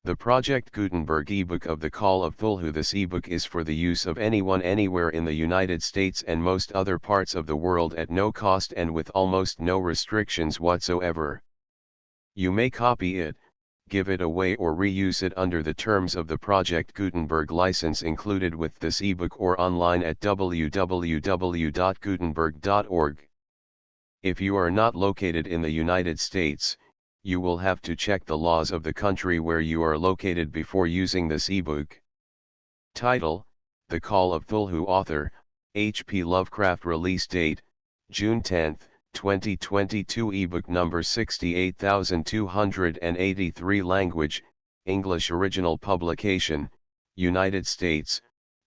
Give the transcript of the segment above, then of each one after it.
The Project Gutenberg ebook of The Call of Cthulhu. This ebook is for the use of anyone anywhere in the United States and most other parts of the world at no cost and with almost no restrictions whatsoever. You may copy it, give it away or reuse it under the terms of the Project Gutenberg license included with this ebook or online at www.gutenberg.org. If you are not located in the United States, you will have to check the laws of the country where you are located before using this ebook. Title: The Call of Cthulhu. Author: H P Lovecraft. Release date: June 10, 2022. Ebook number 68283. Language: English. Original publication: United States,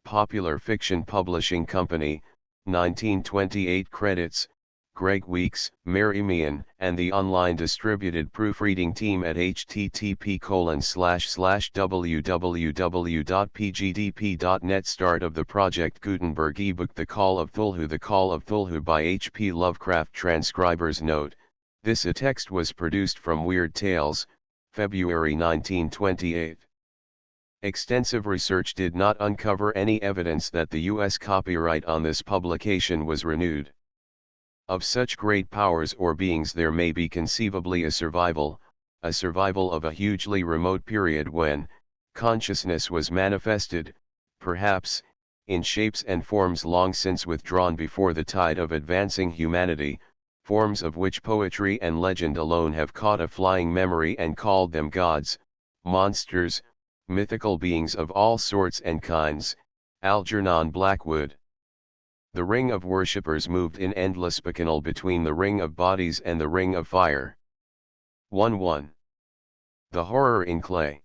Popular Fiction Publishing Company, 1928. Credits: Greg Weeks, Mary Meehan, and the online distributed proofreading team at http://www.pgdp.net. Start of the Project Gutenberg ebook. The Call of Cthulhu. The Call of Cthulhu by H P Lovecraft. Transcriber's note: this text was produced from Weird Tales, February 1928. Extensive research did not uncover any evidence that the U.S. copyright on this publication was renewed. Of such great powers or beings there may be conceivably a survival of a hugely remote period when consciousness was manifested, perhaps, in shapes and forms long since withdrawn before the tide of advancing humanity, forms of which poetry and legend alone have caught a flying memory and called them gods, monsters, mythical beings of all sorts and kinds. Algernon Blackwood. The ring of worshippers moved in endless bacchanal between the ring of bodies and the ring of fire. 1-1. The horror in clay.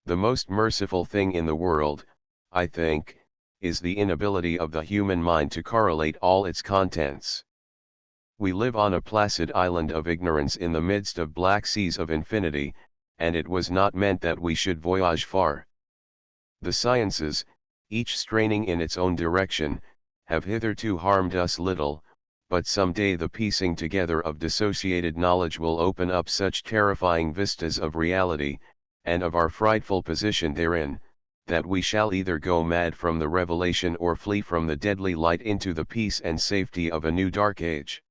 The most merciful thing in the world, I think, is the inability of the human mind to correlate all its contents. We live on a placid island of ignorance in the midst of black seas of infinity, and it was not meant that we should voyage far. The sciences, each straining in its own direction, have hitherto harmed us little, but some day the piecing together of dissociated knowledge will open up such terrifying vistas of reality, and of our frightful position therein, that we shall either go mad from the revelation or flee from the deadly light into the peace and safety of a new dark age.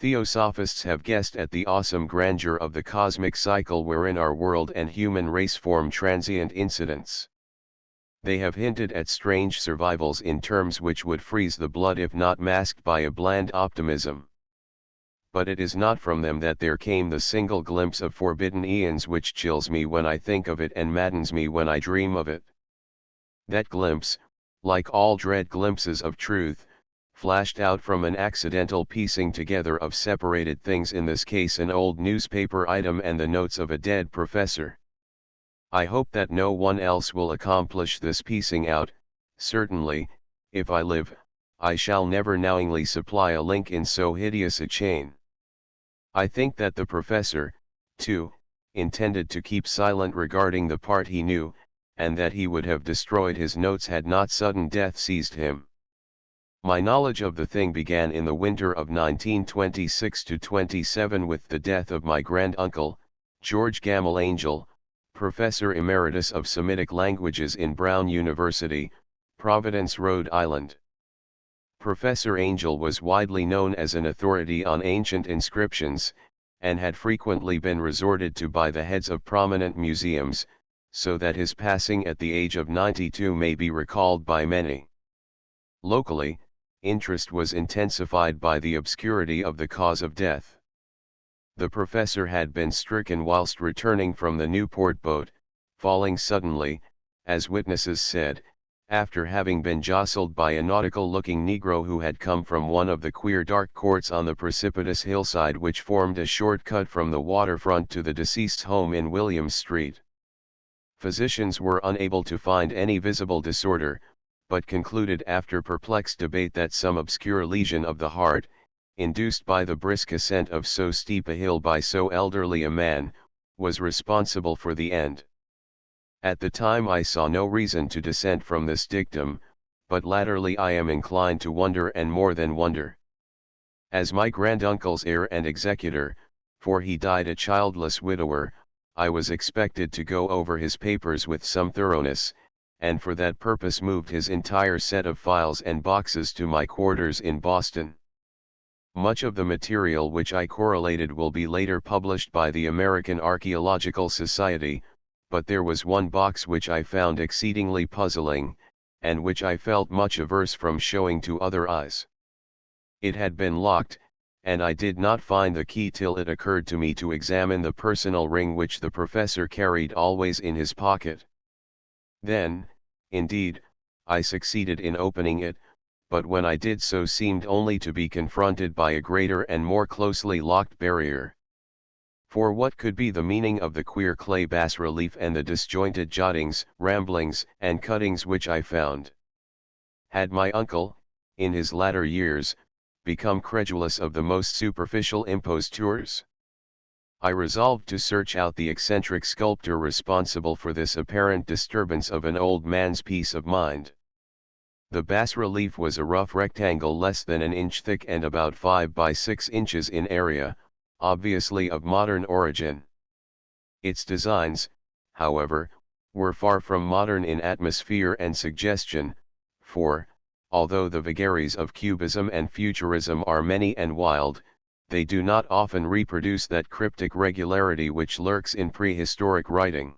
Theosophists have guessed at the awesome grandeur of the cosmic cycle wherein our world and human race form transient incidents. They have hinted at strange survivals in terms which would freeze the blood if not masked by a bland optimism. But it is not from them that there came the single glimpse of forbidden eons which chills me when I think of it and maddens me when I dream of it. That glimpse, like all dread glimpses of truth, flashed out from an accidental piecing together of separated things, in this case an old newspaper item and the notes of a dead professor. I hope that no one else will accomplish this piecing out. Certainly, if I live, I shall never knowingly supply a link in so hideous a chain. I think that the professor, too, intended to keep silent regarding the part he knew, and that he would have destroyed his notes had not sudden death seized him. My knowledge of the thing began in the winter of 1926-27 with the death of my granduncle, George Gamble Angel, Professor Emeritus of Semitic Languages in Brown University, Providence, Rhode Island. Professor Angel was widely known as an authority on ancient inscriptions, and had frequently been resorted to by the heads of prominent museums, so that his passing at the age of 92 may be recalled by many. Locally, interest was intensified by the obscurity of the cause of death. The professor had been stricken whilst returning from the Newport boat, falling suddenly, as witnesses said, after having been jostled by a nautical-looking Negro who had come from one of the queer dark courts on the precipitous hillside which formed a short cut from the waterfront to the deceased's home in Williams Street. Physicians were unable to find any visible disorder, but concluded after perplexed debate that some obscure lesion of the heart, induced by the brisk ascent of so steep a hill by so elderly a man, was responsible for the end. At the time I saw no reason to dissent from this dictum, but latterly I am inclined to wonder and more than wonder. As my granduncle's heir and executor, for he died a childless widower, I was expected to go over his papers with some thoroughness, and for that purpose moved his entire set of files and boxes to my quarters in Boston. Much of the material which I correlated will be later published by the American Archaeological Society, but there was one box which I found exceedingly puzzling, and which I felt much averse from showing to other eyes. It had been locked, and I did not find the key till it occurred to me to examine the personal ring which the professor carried always in his pocket. Then, indeed, I succeeded in opening it, but when I did so seemed only to be confronted by a greater and more closely locked barrier. For what could be the meaning of the queer clay bas-relief and the disjointed jottings, ramblings, and cuttings which I found? Had my uncle, in his latter years, become credulous of the most superficial impostures? I resolved to search out the eccentric sculptor responsible for this apparent disturbance of an old man's peace of mind. The bas-relief was a rough rectangle less than an inch thick and about 5 by 6 inches in area, obviously of modern origin. Its designs, however, were far from modern in atmosphere and suggestion, for, although the vagaries of Cubism and Futurism are many and wild, they do not often reproduce that cryptic regularity which lurks in prehistoric writing.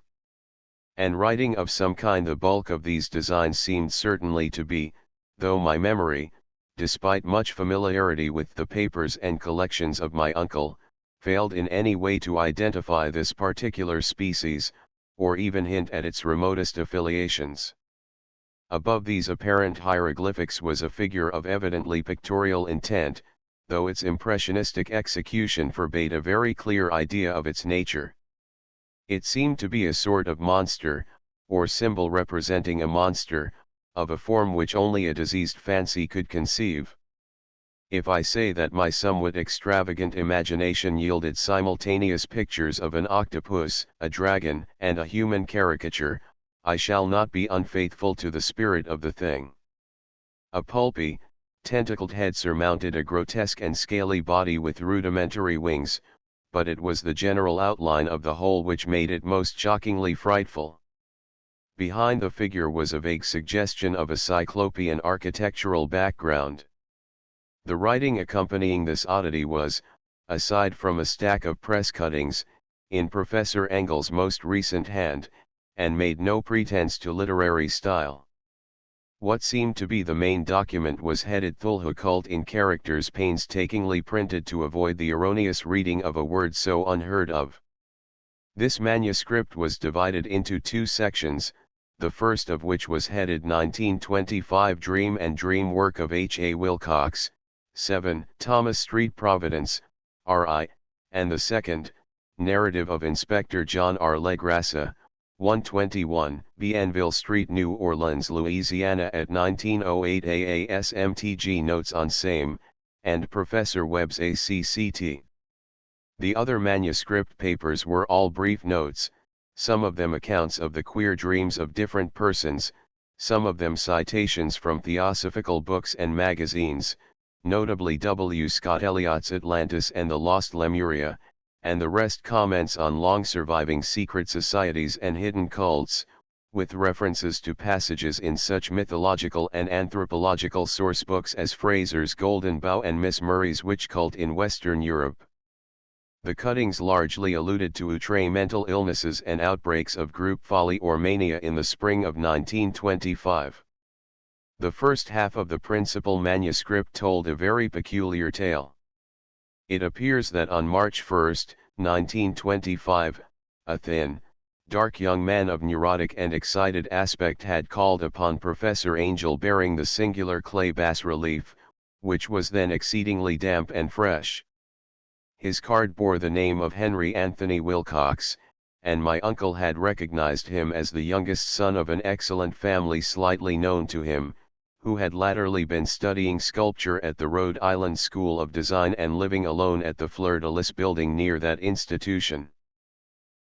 And writing of some kind the bulk of these designs seemed certainly to be, though my memory, despite much familiarity with the papers and collections of my uncle, failed in any way to identify this particular species, or even hint at its remotest affiliations. Above these apparent hieroglyphics was a figure of evidently pictorial intent, though its impressionistic execution forbade a very clear idea of its nature. It seemed to be a sort of monster, or symbol representing a monster, of a form which only a diseased fancy could conceive. If I say that my somewhat extravagant imagination yielded simultaneous pictures of an octopus, a dragon, and a human caricature, I shall not be unfaithful to the spirit of the thing. A pulpy, tentacled head surmounted a grotesque and scaly body with rudimentary wings, but it was the general outline of the whole which made it most shockingly frightful. Behind the figure was a vague suggestion of a cyclopean architectural background. The writing accompanying this oddity was, aside from a stack of press cuttings, in Professor Engel's most recent hand, and made no pretense to literary style. What seemed to be the main document was headed Cthulhu Cult in characters painstakingly printed to avoid the erroneous reading of a word so unheard of. This manuscript was divided into 2 sections, the first of which was headed 1925 Dream and Dream Work of H. A. Wilcox, 7 Thomas Street, Providence, R.I., and the second, Narrative of Inspector John R. Legrassa, 121 Bienville Street, New Orleans, Louisiana at 1908 AASMTG Notes on Same, and Professor Webb's ACCT. The other manuscript papers were all brief notes, some of them accounts of the queer dreams of different persons, some of them citations from theosophical books and magazines, notably W. Scott Eliot's Atlantis and the Lost Lemuria, and the rest comments on long-surviving secret societies and hidden cults, with references to passages in such mythological and anthropological sourcebooks as Fraser's Golden Bough and Miss Murray's Witch Cult in Western Europe. The cuttings largely alluded to outre mental illnesses and outbreaks of group folly or mania in the spring of 1925. The first half of the principal manuscript told a very peculiar tale. It appears that on March 1, 1925, a thin, dark young man of neurotic and excited aspect had called upon Professor Angel bearing the singular clay bas-relief, which was then exceedingly damp and fresh. His card bore the name of Henry Anthony Wilcox, and my uncle had recognized him as the youngest son of an excellent family slightly known to him, who had latterly been studying sculpture at the Rhode Island School of Design and living alone at the Fleur-de-Lis building near that institution.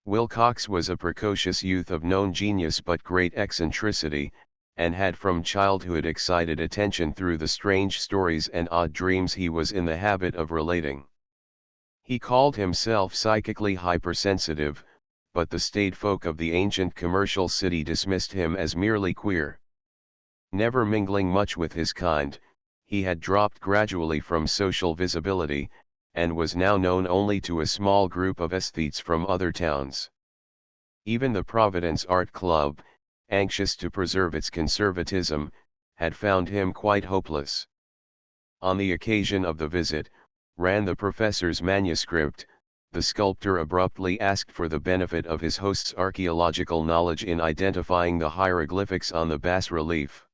Wilcox was a precocious youth of known genius but great eccentricity, and had from childhood excited attention through the strange stories and odd dreams he was in the habit of relating. He called himself psychically hypersensitive, but the staid folk of the ancient commercial city dismissed him as merely queer. Never mingling much with his kind, he had dropped gradually from social visibility, and was now known only to a small group of aesthetes from other towns. Even the Providence Art Club, anxious to preserve its conservatism, had found him quite hopeless. On the occasion of the visit, ran the professor's manuscript, the sculptor abruptly asked for the benefit of his host's archaeological knowledge in identifying the hieroglyphics on the bas-relief.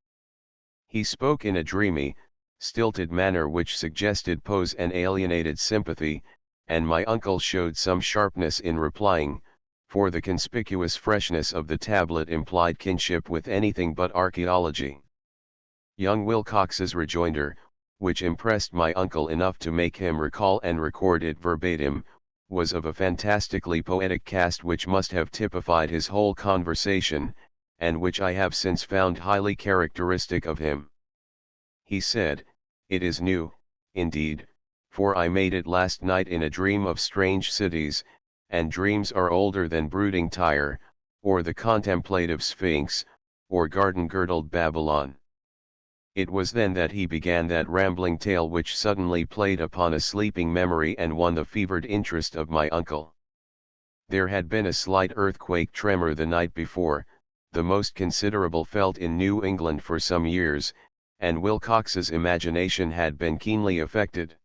He spoke in a dreamy, stilted manner which suggested pose and alienated sympathy, and my uncle showed some sharpness in replying, for the conspicuous freshness of the tablet implied kinship with anything but archaeology. Young Wilcox's rejoinder, which impressed my uncle enough to make him recall and record it verbatim, was of a fantastically poetic cast which must have typified his whole conversation, and which I have since found highly characteristic of him. He said, "It is new, indeed, for I made it last night in a dream of strange cities, and dreams are older than brooding Tyre, or the contemplative Sphinx, or garden-girdled Babylon." It was then that he began that rambling tale which suddenly played upon a sleeping memory and won the fevered interest of my uncle. There had been a slight earthquake tremor the night before, the most considerable felt in New England for some years, and Wilcox's imagination had been keenly affected.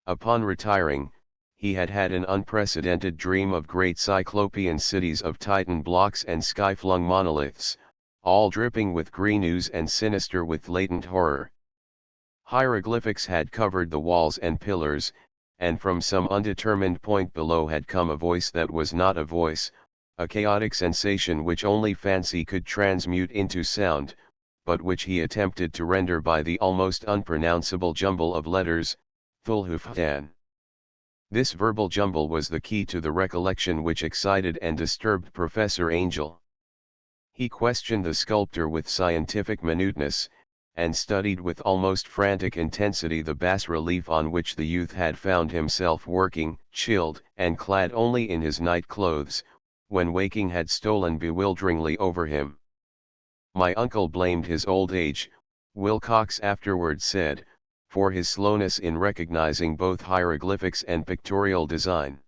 Upon retiring, he had had an unprecedented dream of great cyclopean cities of Titan blocks and sky-flung monoliths, all dripping with green ooze and sinister with latent horror. Hieroglyphics had covered the walls and pillars, and from some undetermined point below had come a voice that was not a voice, a chaotic sensation which only fancy could transmute into sound, but which he attempted to render by the almost unpronounceable jumble of letters, Thulhuftan. This verbal jumble was the key to the recollection which excited and disturbed Professor Angel. He questioned the sculptor with scientific minuteness, and studied with almost frantic intensity the bas-relief on which the youth had found himself working, chilled and clad only in his night clothes, when waking had stolen bewilderingly over him. My uncle blamed his old age, Wilcox afterward said, for his slowness in recognizing both hieroglyphics and pictorial design.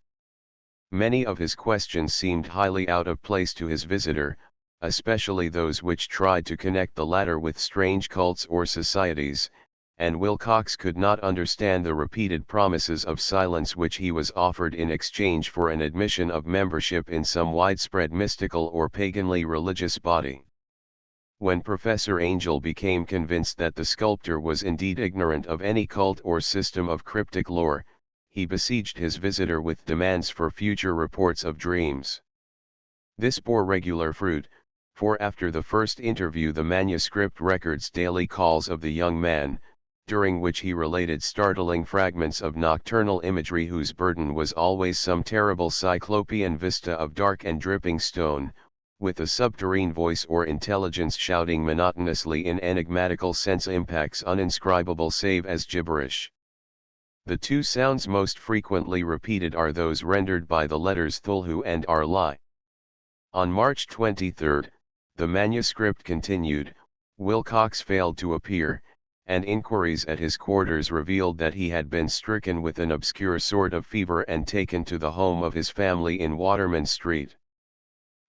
Many of his questions seemed highly out of place to his visitor, especially those which tried to connect the latter with strange cults or societies, and Wilcox could not understand the repeated promises of silence which he was offered in exchange for an admission of membership in some widespread mystical or paganly religious body. When Professor Angel became convinced that the sculptor was indeed ignorant of any cult or system of cryptic lore, he besieged his visitor with demands for future reports of dreams. This bore regular fruit, for after the first interview the manuscript records daily calls of the young man, during which he related startling fragments of nocturnal imagery whose burden was always some terrible cyclopean vista of dark and dripping stone, with a subterrene voice or intelligence shouting monotonously in enigmatical sense impacts uninscribable save as gibberish. The two sounds most frequently repeated are those rendered by the letters Thulhu and Arli. On March 23, the manuscript continued, Wilcox failed to appear, and inquiries at his quarters revealed that he had been stricken with an obscure sort of fever and taken to the home of his family in Waterman Street.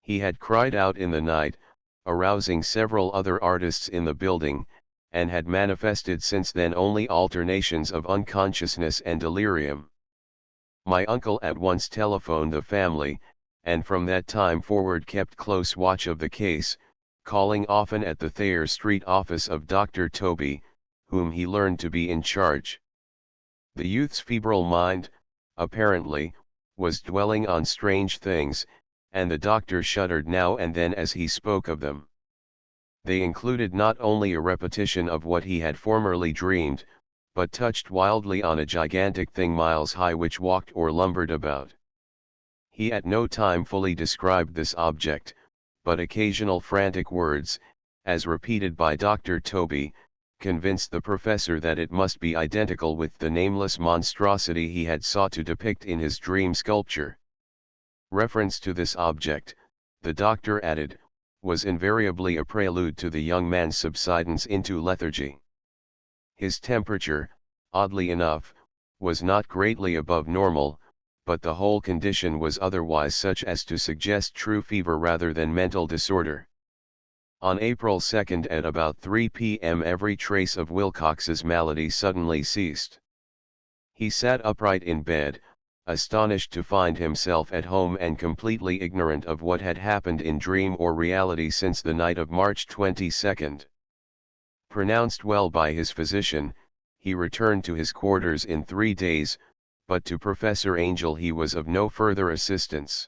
He had cried out in the night, arousing several other artists in the building, and had manifested since then only alternations of unconsciousness and delirium. My uncle at once telephoned the family, and from that time forward kept close watch of the case, calling often at the Thayer Street office of Dr. Toby, whom he learned to be in charge. The youth's febrile mind, apparently, was dwelling on strange things, and the doctor shuddered now and then as he spoke of them. They included not only a repetition of what he had formerly dreamed, but touched wildly on a gigantic thing miles high which walked or lumbered about. He at no time fully described this object, but occasional frantic words, as repeated by Dr. Toby, convinced the professor that it must be identical with the nameless monstrosity he had sought to depict in his dream sculpture. Reference to this object, the doctor added, was invariably a prelude to the young man's subsidence into lethargy. His temperature, oddly enough, was not greatly above normal, but the whole condition was otherwise such as to suggest true fever rather than mental disorder. On April 2 at about 3 p.m. every trace of Wilcox's malady suddenly ceased. He sat upright in bed, astonished to find himself at home and completely ignorant of what had happened in dream or reality since the night of March 22. Pronounced well by his physician, he returned to his quarters in 3 days, but to Professor Angel he was of no further assistance.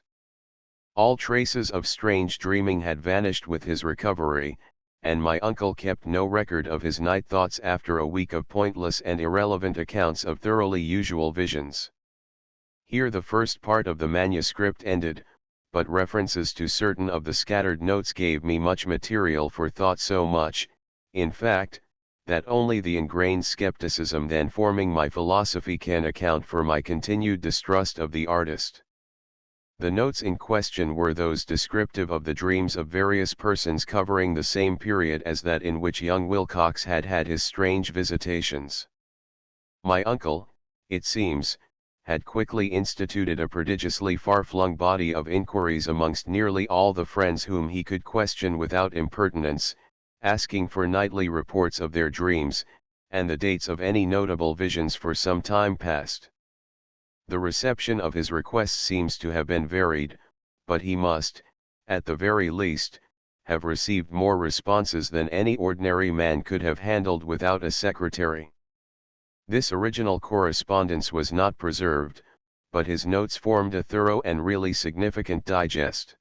All traces of strange dreaming had vanished with his recovery, and my uncle kept no record of his night thoughts after a week of pointless and irrelevant accounts of thoroughly usual visions. Here the first part of the manuscript ended, but references to certain of the scattered notes gave me much material for thought, so much, in fact, that only the ingrained skepticism then forming my philosophy can account for my continued distrust of the artist. The notes in question were those descriptive of the dreams of various persons covering the same period as that in which young Wilcox had had his strange visitations. My uncle, it seems, had quickly instituted a prodigiously far-flung body of inquiries amongst nearly all the friends whom he could question without impertinence, asking for nightly reports of their dreams, and the dates of any notable visions for some time past. The reception of his requests seems to have been varied, but he must, at the very least, have received more responses than any ordinary man could have handled without a secretary. This original correspondence was not preserved, but his notes formed a thorough and really significant digest.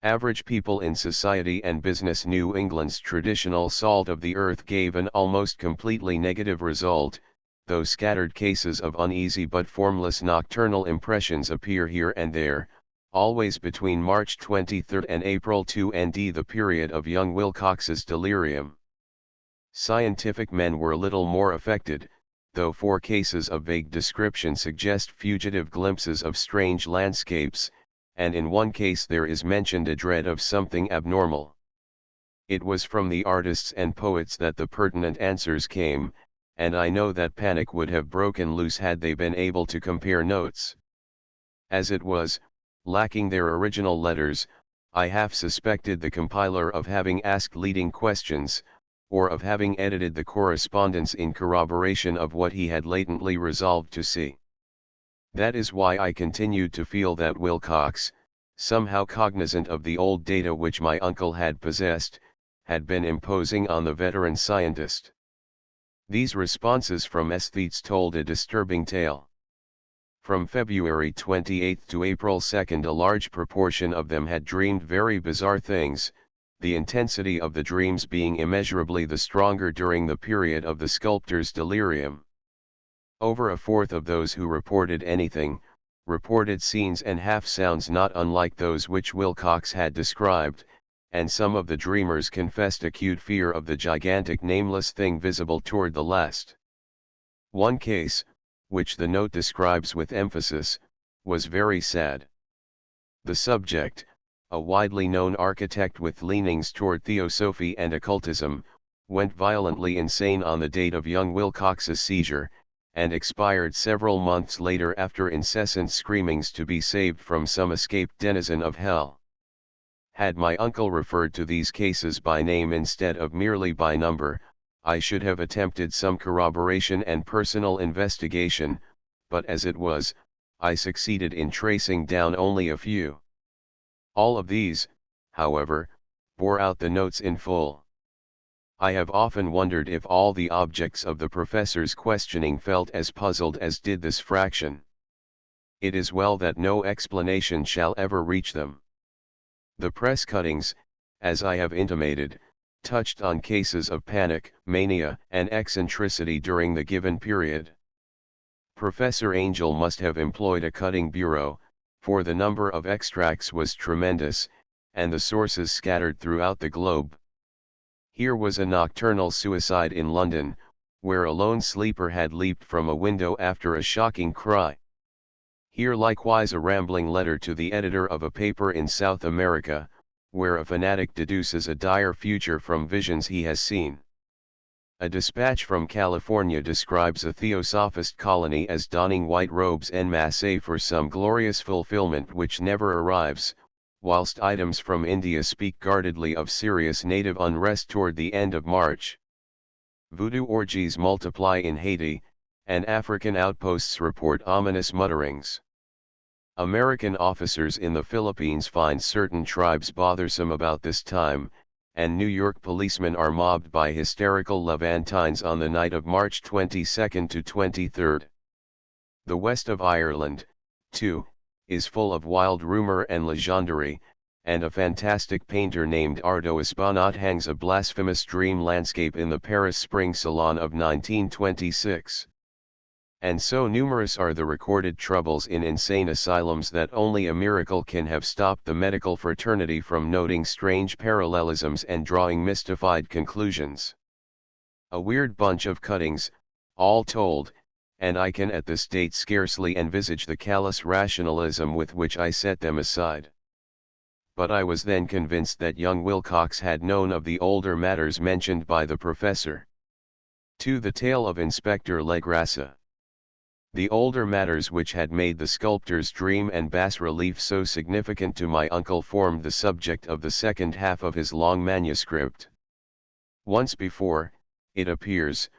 Average people in society and business. New England's traditional salt of the earth gave an almost completely negative result, though scattered cases of uneasy but formless nocturnal impressions appear here and there, always between March 23 and April 2 nd, the period of young Wilcox's delirium. Scientific men were little more affected, though 4 cases of vague description suggest fugitive glimpses of strange landscapes, and in one case there is mentioned a dread of something abnormal. It was from the artists and poets that the pertinent answers came, and I know that panic would have broken loose had they been able to compare notes. As it was, lacking their original letters, I half suspected the compiler of having asked leading questions, or of having edited the correspondence in corroboration of what he had latently resolved to see. That is why I continued to feel that Wilcox, somehow cognizant of the old data which my uncle had possessed, had been imposing on the veteran scientist. These responses from aesthetes told a disturbing tale. From February 28 to April 2 a large proportion of them had dreamed very bizarre things, the intensity of the dreams being immeasurably the stronger during the period of the sculptor's delirium. Over a fourth of those who reported anything, reported scenes and half-sounds not unlike those which Wilcox had described, and some of the dreamers confessed acute fear of the gigantic nameless thing visible toward the last. One case, which the note describes with emphasis, was very sad. The subject, a widely known architect with leanings toward theosophy and occultism, went violently insane on the date of young Wilcox's seizure, and expired several months later after incessant screamings to be saved from some escaped denizen of hell. Had my uncle referred to these cases by name instead of merely by number, I should have attempted some corroboration and personal investigation, but as it was, I succeeded in tracing down only a few. All of these, however, bore out the notes in full. I have often wondered if all the objects of the professor's questioning felt as puzzled as did this fraction. It is well that no explanation shall ever reach them. The press cuttings, as I have intimated, touched on cases of panic, mania, and eccentricity during the given period. Professor Angel must have employed a cutting bureau, for the number of extracts was tremendous, and the sources scattered throughout the globe. Here was a nocturnal suicide in London, where a lone sleeper had leaped from a window after a shocking cry. Here likewise a rambling letter to the editor of a paper in South America, where a fanatic deduces a dire future from visions he has seen. A dispatch from California describes a theosophist colony as donning white robes en masse for some glorious fulfillment which never arrives, whilst items from India speak guardedly of serious native unrest toward the end of March. Voodoo orgies multiply in Haiti, and African outposts report ominous mutterings. American officers in the Philippines find certain tribes bothersome about this time, and New York policemen are mobbed by hysterical Levantines on the night of March 22 to 23. The west of Ireland, too, is full of wild rumor and legendary, and a fantastic painter named Ardo Esponat hangs a blasphemous dream landscape in the Paris Spring Salon of 1926. And so numerous are the recorded troubles in insane asylums that only a miracle can have stopped the medical fraternity from noting strange parallelisms and drawing mystified conclusions. A weird bunch of cuttings, all told, and I can at this date scarcely envisage the callous rationalism with which I set them aside. But I was then convinced that young Wilcox had known of the older matters mentioned by the professor. To the tale of Inspector Legrassa. The older matters which had made the sculptor's dream and bas-relief so significant to my uncle formed the subject of the second half of his long manuscript. Once before, it appears,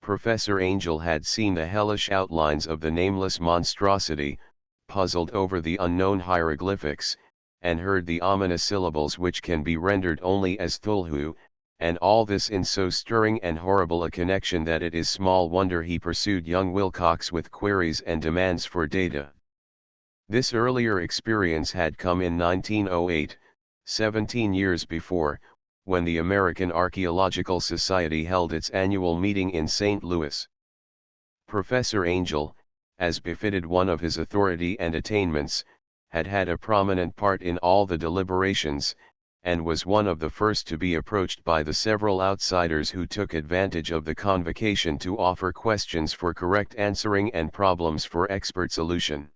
Professor Angel had seen the hellish outlines of the nameless monstrosity, puzzled over the unknown hieroglyphics, and heard the ominous syllables which can be rendered only as Cthulhu, and all this in so stirring and horrible a connection that it is small wonder he pursued young Wilcox with queries and demands for data. This earlier experience had come in 1908, 17 years before, when the American Archaeological Society held its annual meeting in St. Louis. Professor Angel, as befitted one of his authority and attainments, had had a prominent part in all the deliberations, and was one of the first to be approached by the several outsiders who took advantage of the convocation to offer questions for correct answering and problems for expert solution.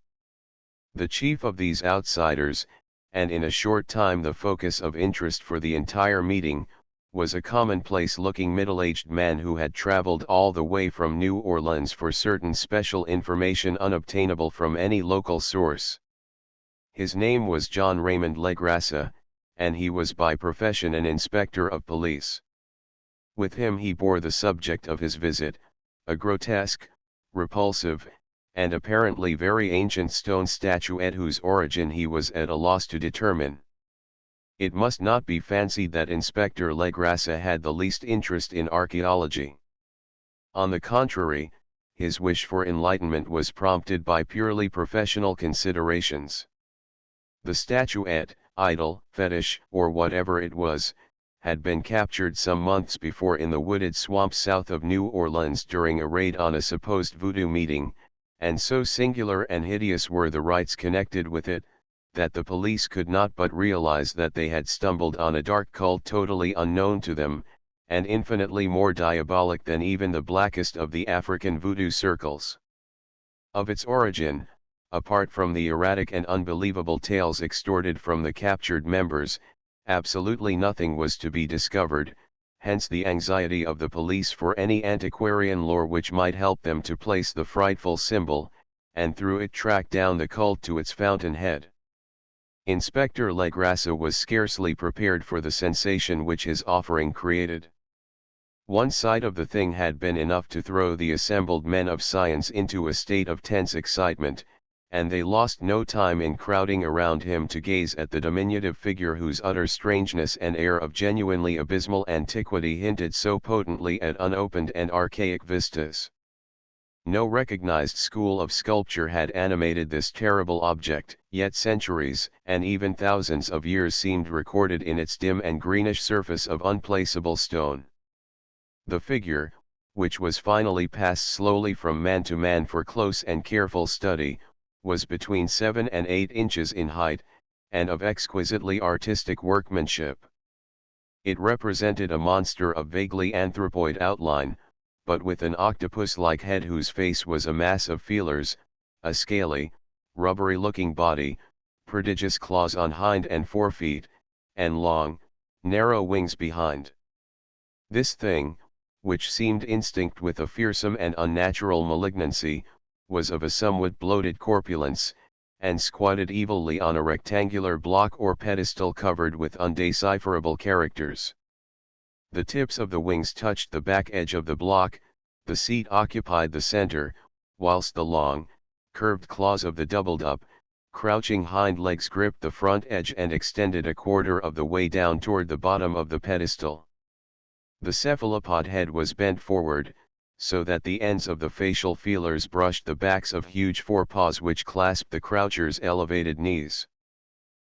The chief of these outsiders, and in a short time the focus of interest for the entire meeting, was a commonplace-looking middle-aged man who had traveled all the way from New Orleans for certain special information unobtainable from any local source. His name was John Raymond Legrassa, and he was by profession an inspector of police. With him he bore the subject of his visit, a grotesque, repulsive, and apparently very ancient stone statuette whose origin he was at a loss to determine. It must not be fancied that Inspector Legrassa had the least interest in archaeology. On the contrary, his wish for enlightenment was prompted by purely professional considerations. The statuette, idol, fetish, or whatever it was, had been captured some months before in the wooded swamps south of New Orleans during a raid on a supposed voodoo meeting, and so singular and hideous were the rites connected with it, that the police could not but realize that they had stumbled on a dark cult totally unknown to them, and infinitely more diabolic than even the blackest of the African voodoo circles. Of its origin, apart from the erratic and unbelievable tales extorted from the captured members, absolutely nothing was to be discovered, hence the anxiety of the police for any antiquarian lore which might help them to place the frightful symbol, and through it track down the cult to its fountainhead. Inspector Legrassa was scarcely prepared for the sensation which his offering created. One side of the thing had been enough to throw the assembled men of science into a state of tense excitement, and they lost no time in crowding around him to gaze at the diminutive figure whose utter strangeness and air of genuinely abysmal antiquity hinted so potently at unopened and archaic vistas. No recognized school of sculpture had animated this terrible object, yet centuries and even thousands of years seemed recorded in its dim and greenish surface of unplaceable stone. The figure, which was finally passed slowly from man to man for close and careful study, was between 7 and 8 inches in height, and of exquisitely artistic workmanship. It represented a monster of vaguely anthropoid outline, but with an octopus-like head whose face was a mass of feelers, a scaly, rubbery-looking body, prodigious claws on hind and forefeet, and long, narrow wings behind. This thing, which seemed instinct with a fearsome and unnatural malignancy, was of a somewhat bloated corpulence, and squatted evilly on a rectangular block or pedestal covered with undecipherable characters. The tips of the wings touched the back edge of the block, the seat occupied the center, whilst the long, curved claws of the doubled-up, crouching hind legs gripped the front edge and extended a quarter of the way down toward the bottom of the pedestal. The cephalopod head was bent forward, so that the ends of the facial feelers brushed the backs of huge forepaws which clasped the croucher's elevated knees.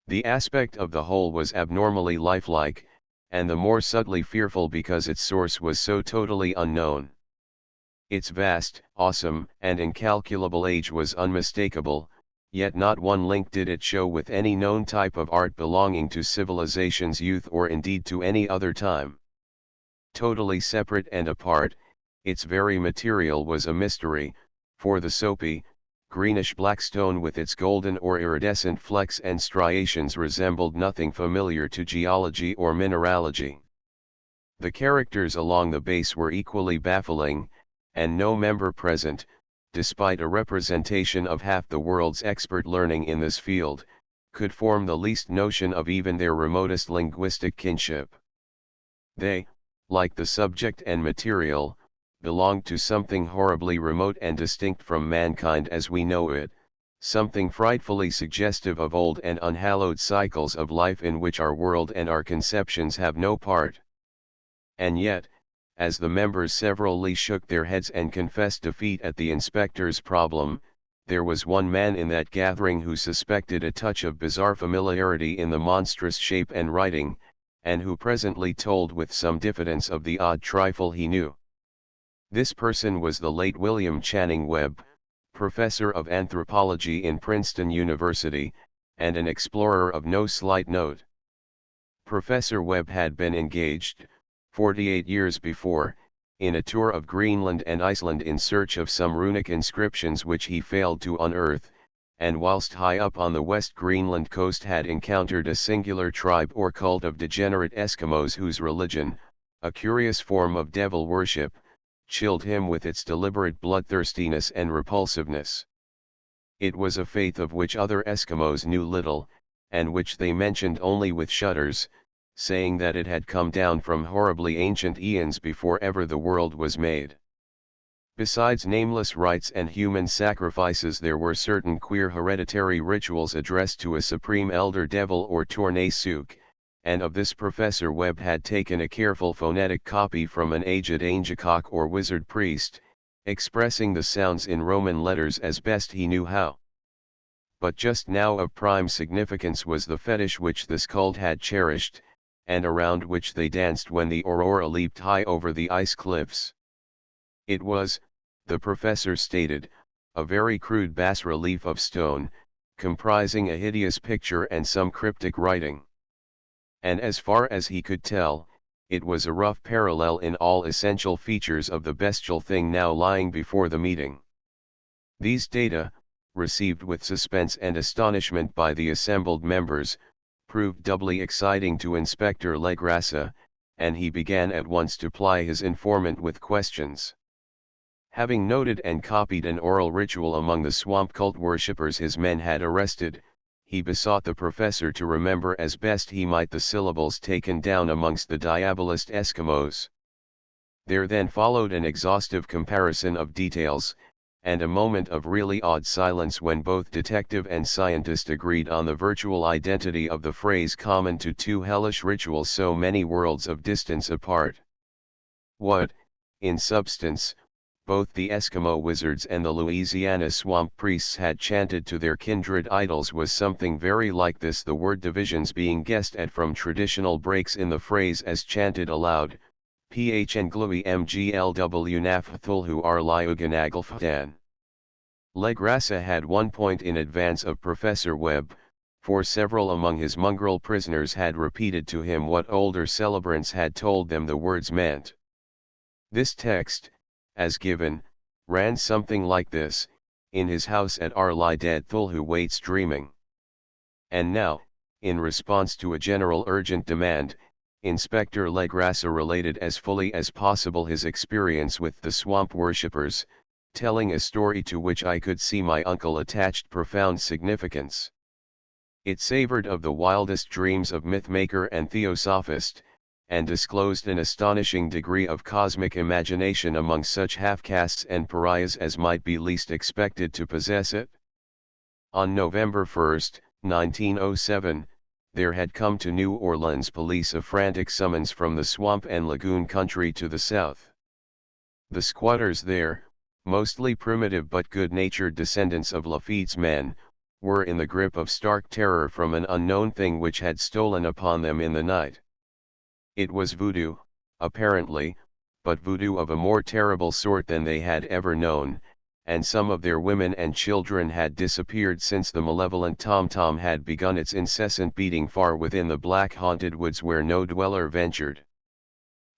The aspect of the whole was abnormally lifelike, and the more subtly fearful because its source was so totally unknown. Its vast, awesome, and incalculable age was unmistakable, yet not one link did it show with any known type of art belonging to civilization's youth or indeed to any other time. Totally separate and apart, its very material was a mystery, for the soapy, greenish-black stone with its golden or iridescent flecks and striations resembled nothing familiar to geology or mineralogy. The characters along the base were equally baffling, and no member present, despite a representation of half the world's expert learning in this field, could form the least notion of even their remotest linguistic kinship. They, like the subject and material, belonged to something horribly remote and distinct from mankind as we know it, something frightfully suggestive of old and unhallowed cycles of life in which our world and our conceptions have no part. And yet, as the members severally shook their heads and confessed defeat at the inspector's problem, there was one man in that gathering who suspected a touch of bizarre familiarity in the monstrous shape and writing, and who presently told with some diffidence of the odd trifle he knew. This person was the late William Channing Webb, professor of anthropology in Princeton University, and an explorer of no slight note. Professor Webb had been engaged, 48 years before, in a tour of Greenland and Iceland in search of some runic inscriptions which he failed to unearth, and whilst high up on the West Greenland coast had encountered a singular tribe or cult of degenerate Eskimos whose religion, a curious form of devil worship, chilled him with its deliberate bloodthirstiness and repulsiveness. It was a faith of which other Eskimos knew little, and which they mentioned only with shudders, saying that it had come down from horribly ancient eons before ever the world was made. Besides nameless rites and human sacrifices, there were certain queer hereditary rituals addressed to a supreme elder devil or Tornasuk, and of this Professor Webb had taken a careful phonetic copy from an aged Angakok or wizard priest, expressing the sounds in Roman letters as best he knew how. But just now of prime significance was the fetish which this cult had cherished, and around which they danced when the aurora leaped high over the ice cliffs. It was, the professor stated, a very crude bas-relief of stone, comprising a hideous picture and some cryptic writing. And as far as he could tell, it was a rough parallel in all essential features of the bestial thing now lying before the meeting. These data, received with suspense and astonishment by the assembled members, proved doubly exciting to Inspector Legrassa, and he began at once to ply his informant with questions. Having noted and copied an oral ritual among the swamp cult worshippers his men had arrested, he besought the professor to remember as best he might the syllables taken down amongst the diabolist Eskimos. There then followed an exhaustive comparison of details, and a moment of really odd silence when both detective and scientist agreed on the virtual identity of the phrase common to two hellish rituals so many worlds of distance apart. What, in substance, both the Eskimo wizards and the Louisiana swamp priests had chanted to their kindred idols was something very like this, the word divisions being guessed at from traditional breaks in the phrase as chanted aloud, Phnglui mglw naf Cthulhu ar liuganaglfdan. Legrassa had 1 point in advance of Professor Webb, for several among his mongrel prisoners had repeated to him what older celebrants had told them the words meant. This text, as given, ran something like this: in his house at R lie dead Cthulhu waits dreaming. And now, in response to a general urgent demand, Inspector Legrassa related as fully as possible his experience with the swamp worshippers, telling a story to which I could see my uncle attached profound significance. It savored of the wildest dreams of mythmaker and theosophist, and disclosed an astonishing degree of cosmic imagination among such half-castes and pariahs as might be least expected to possess it. On November 1, 1907, there had come to New Orleans police a frantic summons from the swamp and lagoon country to the south. The squatters there, mostly primitive but good-natured descendants of Lafitte's men, were in the grip of stark terror from an unknown thing which had stolen upon them in the night. It was voodoo, apparently, but voodoo of a more terrible sort than they had ever known, and some of their women and children had disappeared since the malevolent tom-tom had begun its incessant beating far within the black haunted woods where no dweller ventured.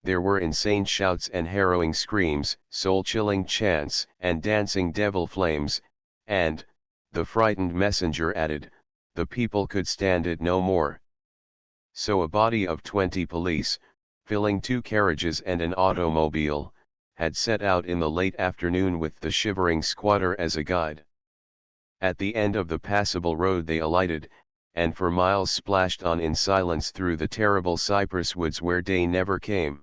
There were insane shouts and harrowing screams, soul-chilling chants, and dancing devil flames, and, the frightened messenger added, the people could stand it no more. So a body of 20 police, filling 2 carriages and an automobile, had set out in the late afternoon with the shivering squatter as a guide. At the end of the passable road they alighted, and for miles splashed on in silence through the terrible cypress woods where day never came.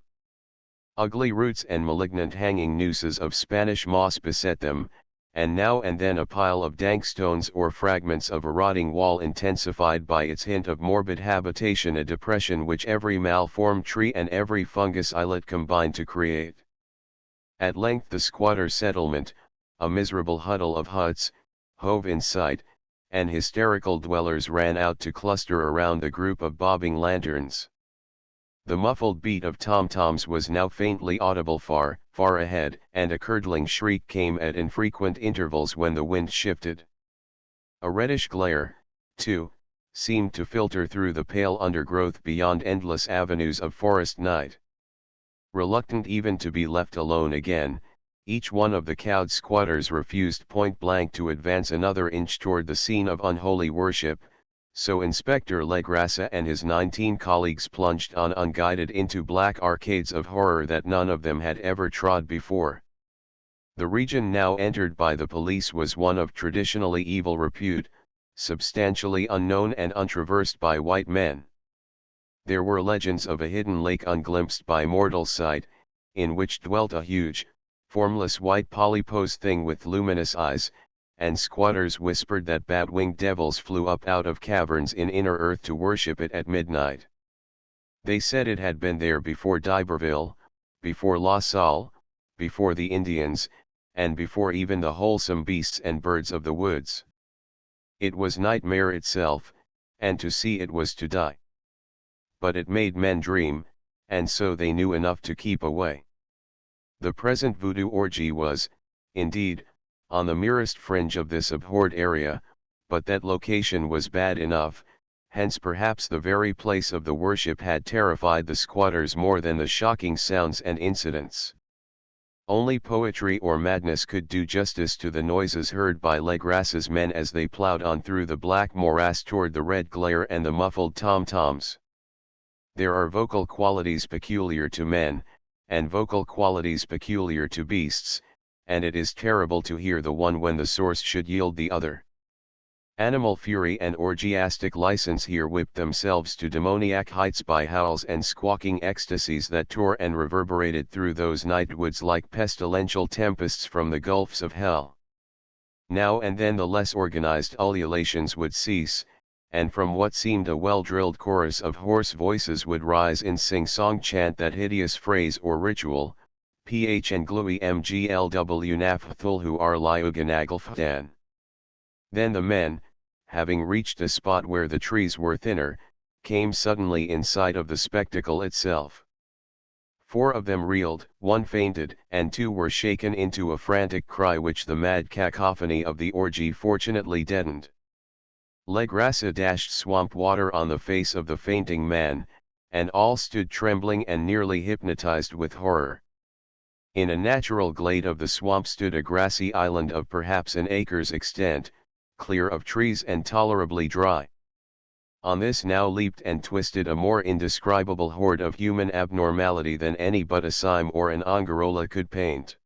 Ugly roots and malignant hanging nooses of Spanish moss beset them, and now and then a pile of dank stones or fragments of a rotting wall intensified by its hint of morbid habitation, a depression which every malformed tree and every fungus islet combined to create. At length the squatter settlement, a miserable huddle of huts, hove in sight, and hysterical dwellers ran out to cluster around the group of bobbing lanterns. The muffled beat of tom-toms was now faintly audible far, far ahead, and a curdling shriek came at infrequent intervals when the wind shifted. A reddish glare, too, seemed to filter through the pale undergrowth beyond endless avenues of forest night. Reluctant even to be left alone again, each one of the cowed squatters refused point-blank to advance another inch toward the scene of unholy worship, so Inspector Legrassa and his 19 colleagues plunged on unguided into black arcades of horror that none of them had ever trod before. The region now entered by the police was one of traditionally evil repute, substantially unknown and untraversed by white men. There were legends of a hidden lake unglimpsed by mortal sight, in which dwelt a huge, formless white polypose thing with luminous eyes, and squatters whispered that bat-winged devils flew up out of caverns in inner earth to worship it at midnight. They said it had been there before d'Iberville, before La Salle, before the Indians, and before even the wholesome beasts and birds of the woods. It was nightmare itself, and to see it was to die. But it made men dream, and so they knew enough to keep away. The present voodoo orgy was, indeed, on the merest fringe of this abhorred area, but that location was bad enough, hence perhaps the very place of the worship had terrified the squatters more than the shocking sounds and incidents. Only poetry or madness could do justice to the noises heard by Legrassa's men as they plowed on through the black morass toward the red glare and the muffled tom-toms. There are vocal qualities peculiar to men, and vocal qualities peculiar to beasts, and it is terrible to hear the one when the source should yield the other. Animal fury and orgiastic license here whipped themselves to demoniac heights by howls and squawking ecstasies that tore and reverberated through those night woods like pestilential tempests from the gulfs of hell. Now and then the less organized ululations would cease, and from what seemed a well-drilled chorus of hoarse voices would rise in sing-song chant that hideous phrase or ritual, Ph and glui mglw naf Cthulhu ar liuganaglfdan. Then the men, having reached a spot where the trees were thinner, came suddenly in sight of the spectacle itself. 4 of them reeled, 1 fainted, and 2 were shaken into a frantic cry which the mad cacophony of the orgy fortunately deadened. Legrassa dashed swamp water on the face of the fainting man, and all stood trembling and nearly hypnotized with horror. In a natural glade of the swamp stood a grassy island of perhaps an acre's extent, clear of trees and tolerably dry. On this now leaped and twisted a more indescribable horde of human abnormality than any but a Sime or an Angarola could paint.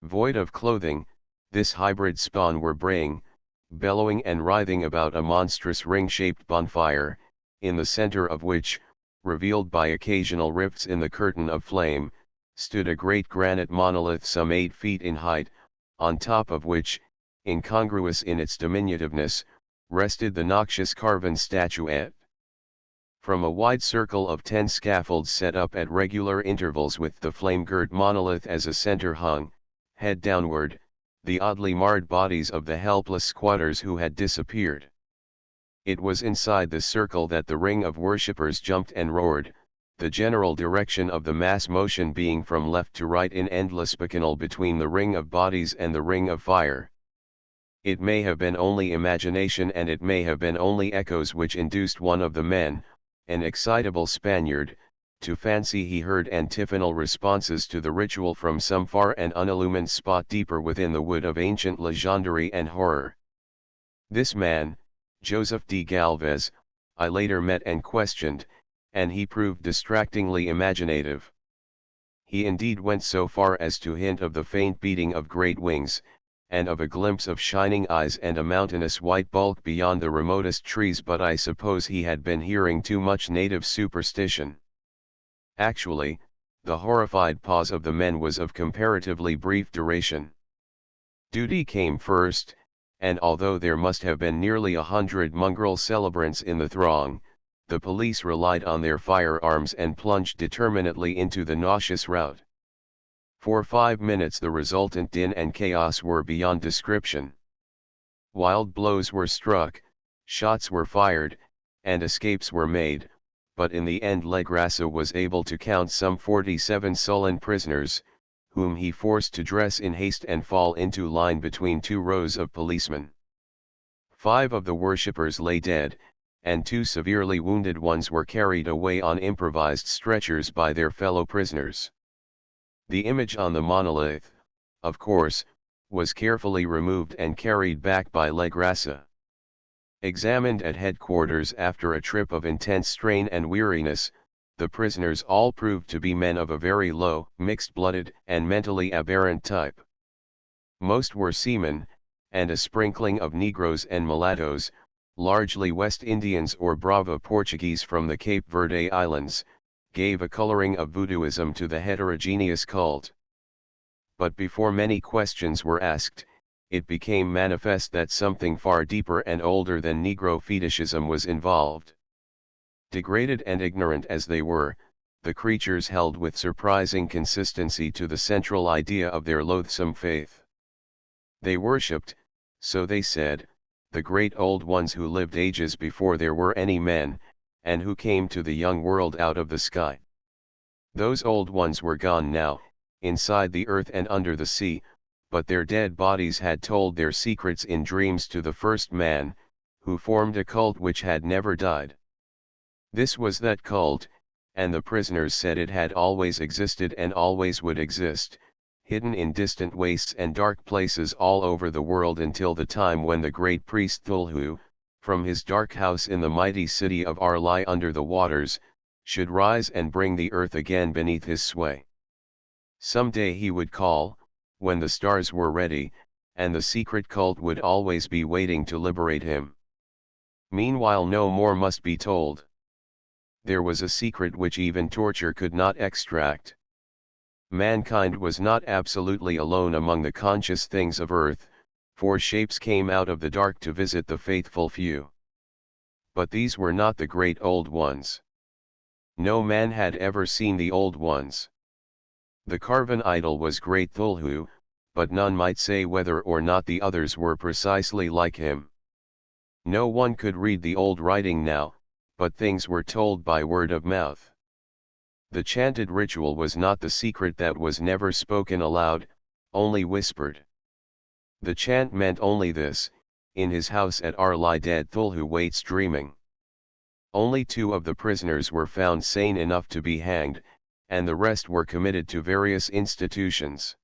Void of clothing, this hybrid spawn were braying, bellowing and writhing about a monstrous ring-shaped bonfire, in the center of which, revealed by occasional rifts in the curtain of flame, stood a great granite monolith some 8 feet in height, on top of which, incongruous in its diminutiveness, rested the noxious carven statuette. From a wide circle of 10 scaffolds set up at regular intervals with the flame-girt monolith as a center hung, head downward, the oddly marred bodies of the helpless squatters who had disappeared. It was inside the circle that the ring of worshippers jumped and roared, the general direction of the mass motion being from left to right in endless bacchanal between the ring of bodies and the ring of fire. It may have been only imagination and it may have been only echoes which induced one of the men, an excitable Spaniard, to fancy he heard antiphonal responses to the ritual from some far and unillumined spot deeper within the wood of ancient legendary and horror. This man, Joseph D. Galvez, I later met and questioned, and he proved distractingly imaginative. He indeed went so far as to hint of the faint beating of great wings, and of a glimpse of shining eyes and a mountainous white bulk beyond the remotest trees, but I suppose he had been hearing too much native superstition. Actually, the horrified pause of the men was of comparatively brief duration. Duty came first, and although there must have been nearly 100 mongrel celebrants in the throng, the police relied on their firearms and plunged determinedly into the nauseous rout. For 5 minutes the resultant din and chaos were beyond description. Wild blows were struck, shots were fired, and escapes were made, but in the end Legrassa was able to count some 47 sullen prisoners, whom he forced to dress in haste and fall into line between 2 rows of policemen. 5 of the worshippers lay dead, and 2 severely wounded ones were carried away on improvised stretchers by their fellow prisoners. The image on the monolith, of course, was carefully removed and carried back by Legrassa. Examined at headquarters after a trip of intense strain and weariness, the prisoners all proved to be men of a very low, mixed-blooded, and mentally aberrant type. Most were seamen, and a sprinkling of Negroes and mulattoes, largely West Indians or Brava Portuguese from the Cape Verde Islands, gave a coloring of voodooism to the heterogeneous cult. But before many questions were asked, it became manifest that something far deeper and older than Negro fetishism was involved. Degraded and ignorant as they were, the creatures held with surprising consistency to the central idea of their loathsome faith. They worshipped, so they said, the great old ones who lived ages before there were any men, and who came to the young world out of the sky. Those old ones were gone now, inside the earth and under the sea, but their dead bodies had told their secrets in dreams to the first man, who formed a cult which had never died. This was that cult, and the prisoners said it had always existed and always would exist, hidden in distant wastes and dark places all over the world until the time when the great priest Cthulhu, from his dark house in the mighty city of Arlai under the waters, should rise and bring the earth again beneath his sway. Some day he would call, when the stars were ready, and the secret cult would always be waiting to liberate him. Meanwhile no more must be told. There was a secret which even torture could not extract. Mankind was not absolutely alone among the conscious things of earth, for shapes came out of the dark to visit the faithful few. But these were not the great old ones. No man had ever seen the old ones. The carven idol was great Cthulhu, but none might say whether or not the others were precisely like him. No one could read the old writing now, but things were told by word of mouth. The chanted ritual was not the secret that was never spoken aloud, only whispered. The chant meant only this: in his house at Arlai dead Cthulhu waits dreaming. Only 2 of the prisoners were found sane enough to be hanged, and the rest were committed to various institutions.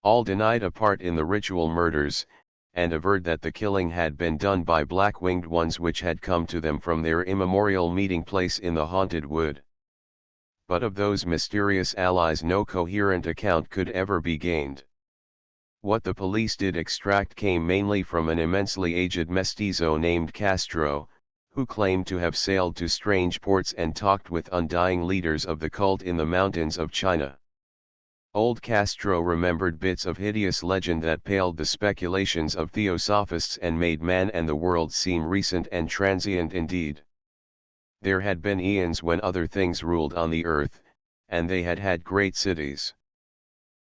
All denied a part in the ritual murders, and averred that the killing had been done by black-winged ones which had come to them from their immemorial meeting place in the haunted wood. But of those mysterious allies no coherent account could ever be gained. What the police did extract came mainly from an immensely aged mestizo named Castro, who claimed to have sailed to strange ports and talked with undying leaders of the cult in the mountains of China. Old Castro remembered bits of hideous legend that paled the speculations of theosophists and made man and the world seem recent and transient indeed. There had been eons when other things ruled on the earth, and they had had great cities.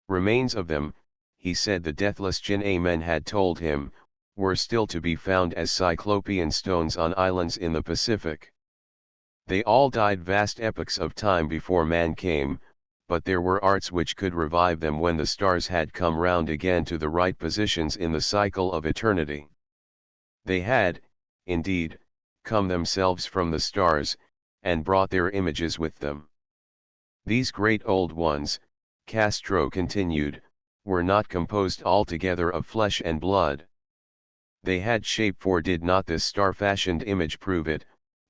Remains of them, he said the deathless Jinn men had told him, were still to be found as cyclopean stones on islands in the Pacific. They all died vast epochs of time before man came, but there were arts which could revive them when the stars had come round again to the right positions in the cycle of eternity. They had, indeed, come themselves from the stars, and brought their images with them. These great old ones, Castro continued, were not composed altogether of flesh and blood. They had shape, for did not this star-fashioned image prove it,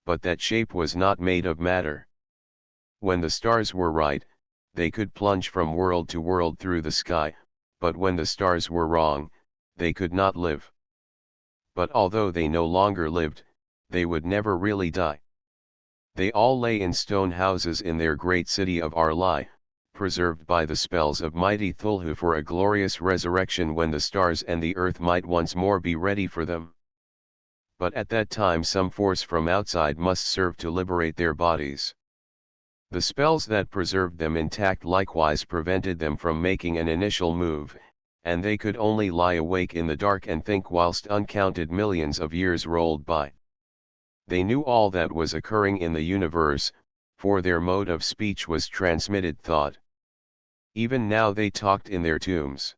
but that shape was not made of matter. When the stars were right, they could plunge from world to world through the sky, but when the stars were wrong, they could not live. But although they no longer lived, they would never really die. They all lay in stone houses in their great city of Arlai, preserved by the spells of mighty Cthulhu for a glorious resurrection when the stars and the earth might once more be ready for them. But at that time some force from outside must serve to liberate their bodies. The spells that preserved them intact likewise prevented them from making an initial move, and they could only lie awake in the dark and think whilst uncounted millions of years rolled by. They knew all that was occurring in the universe, for their mode of speech was transmitted thought. Even now they talked in their tombs.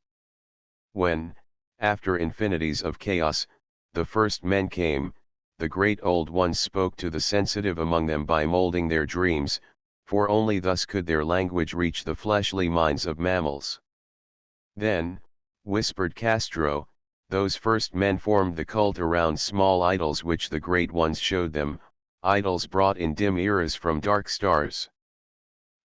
When, after infinities of chaos, the first men came, the great old ones spoke to the sensitive among them by molding their dreams, for only thus could their language reach the fleshly minds of mammals. Then, whispered Castro, those first men formed the cult around small idols which the great ones showed them, idols brought in dim eras from dark stars.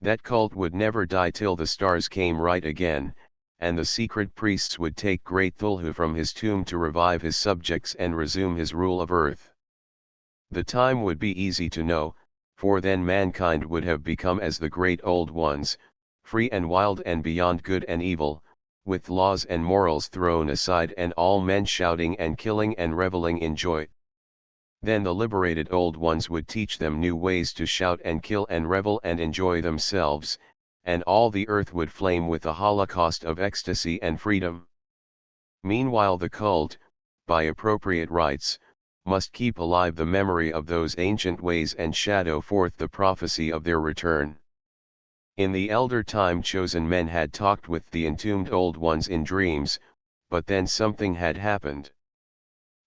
That cult would never die till the stars came right again, and the secret priests would take great Cthulhu from his tomb to revive his subjects and resume his rule of earth. The time would be easy to know, for then mankind would have become as the great old ones, free and wild and beyond good and evil, with laws and morals thrown aside and all men shouting and killing and reveling in joy. Then the liberated old ones would teach them new ways to shout and kill and revel and enjoy themselves, and all the earth would flame with a holocaust of ecstasy and freedom. Meanwhile the cult, by appropriate rites, must keep alive the memory of those ancient ways and shadow forth the prophecy of their return. In the elder time chosen men had talked with the entombed old ones in dreams, but then something had happened.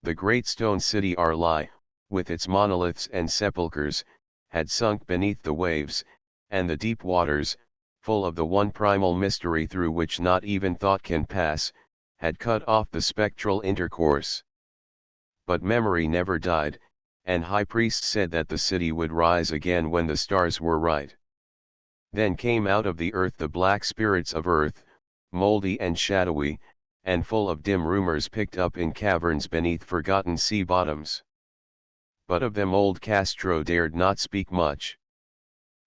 The great stone city Arlai, with its monoliths and sepulchres, had sunk beneath the waves, and the deep waters, full of the one primal mystery through which not even thought can pass, had cut off the spectral intercourse. But memory never died, and high priests said that the city would rise again when the stars were right. Then came out of the earth the black spirits of earth, moldy and shadowy, and full of dim rumors picked up in caverns beneath forgotten sea bottoms. But of them old Castro dared not speak much.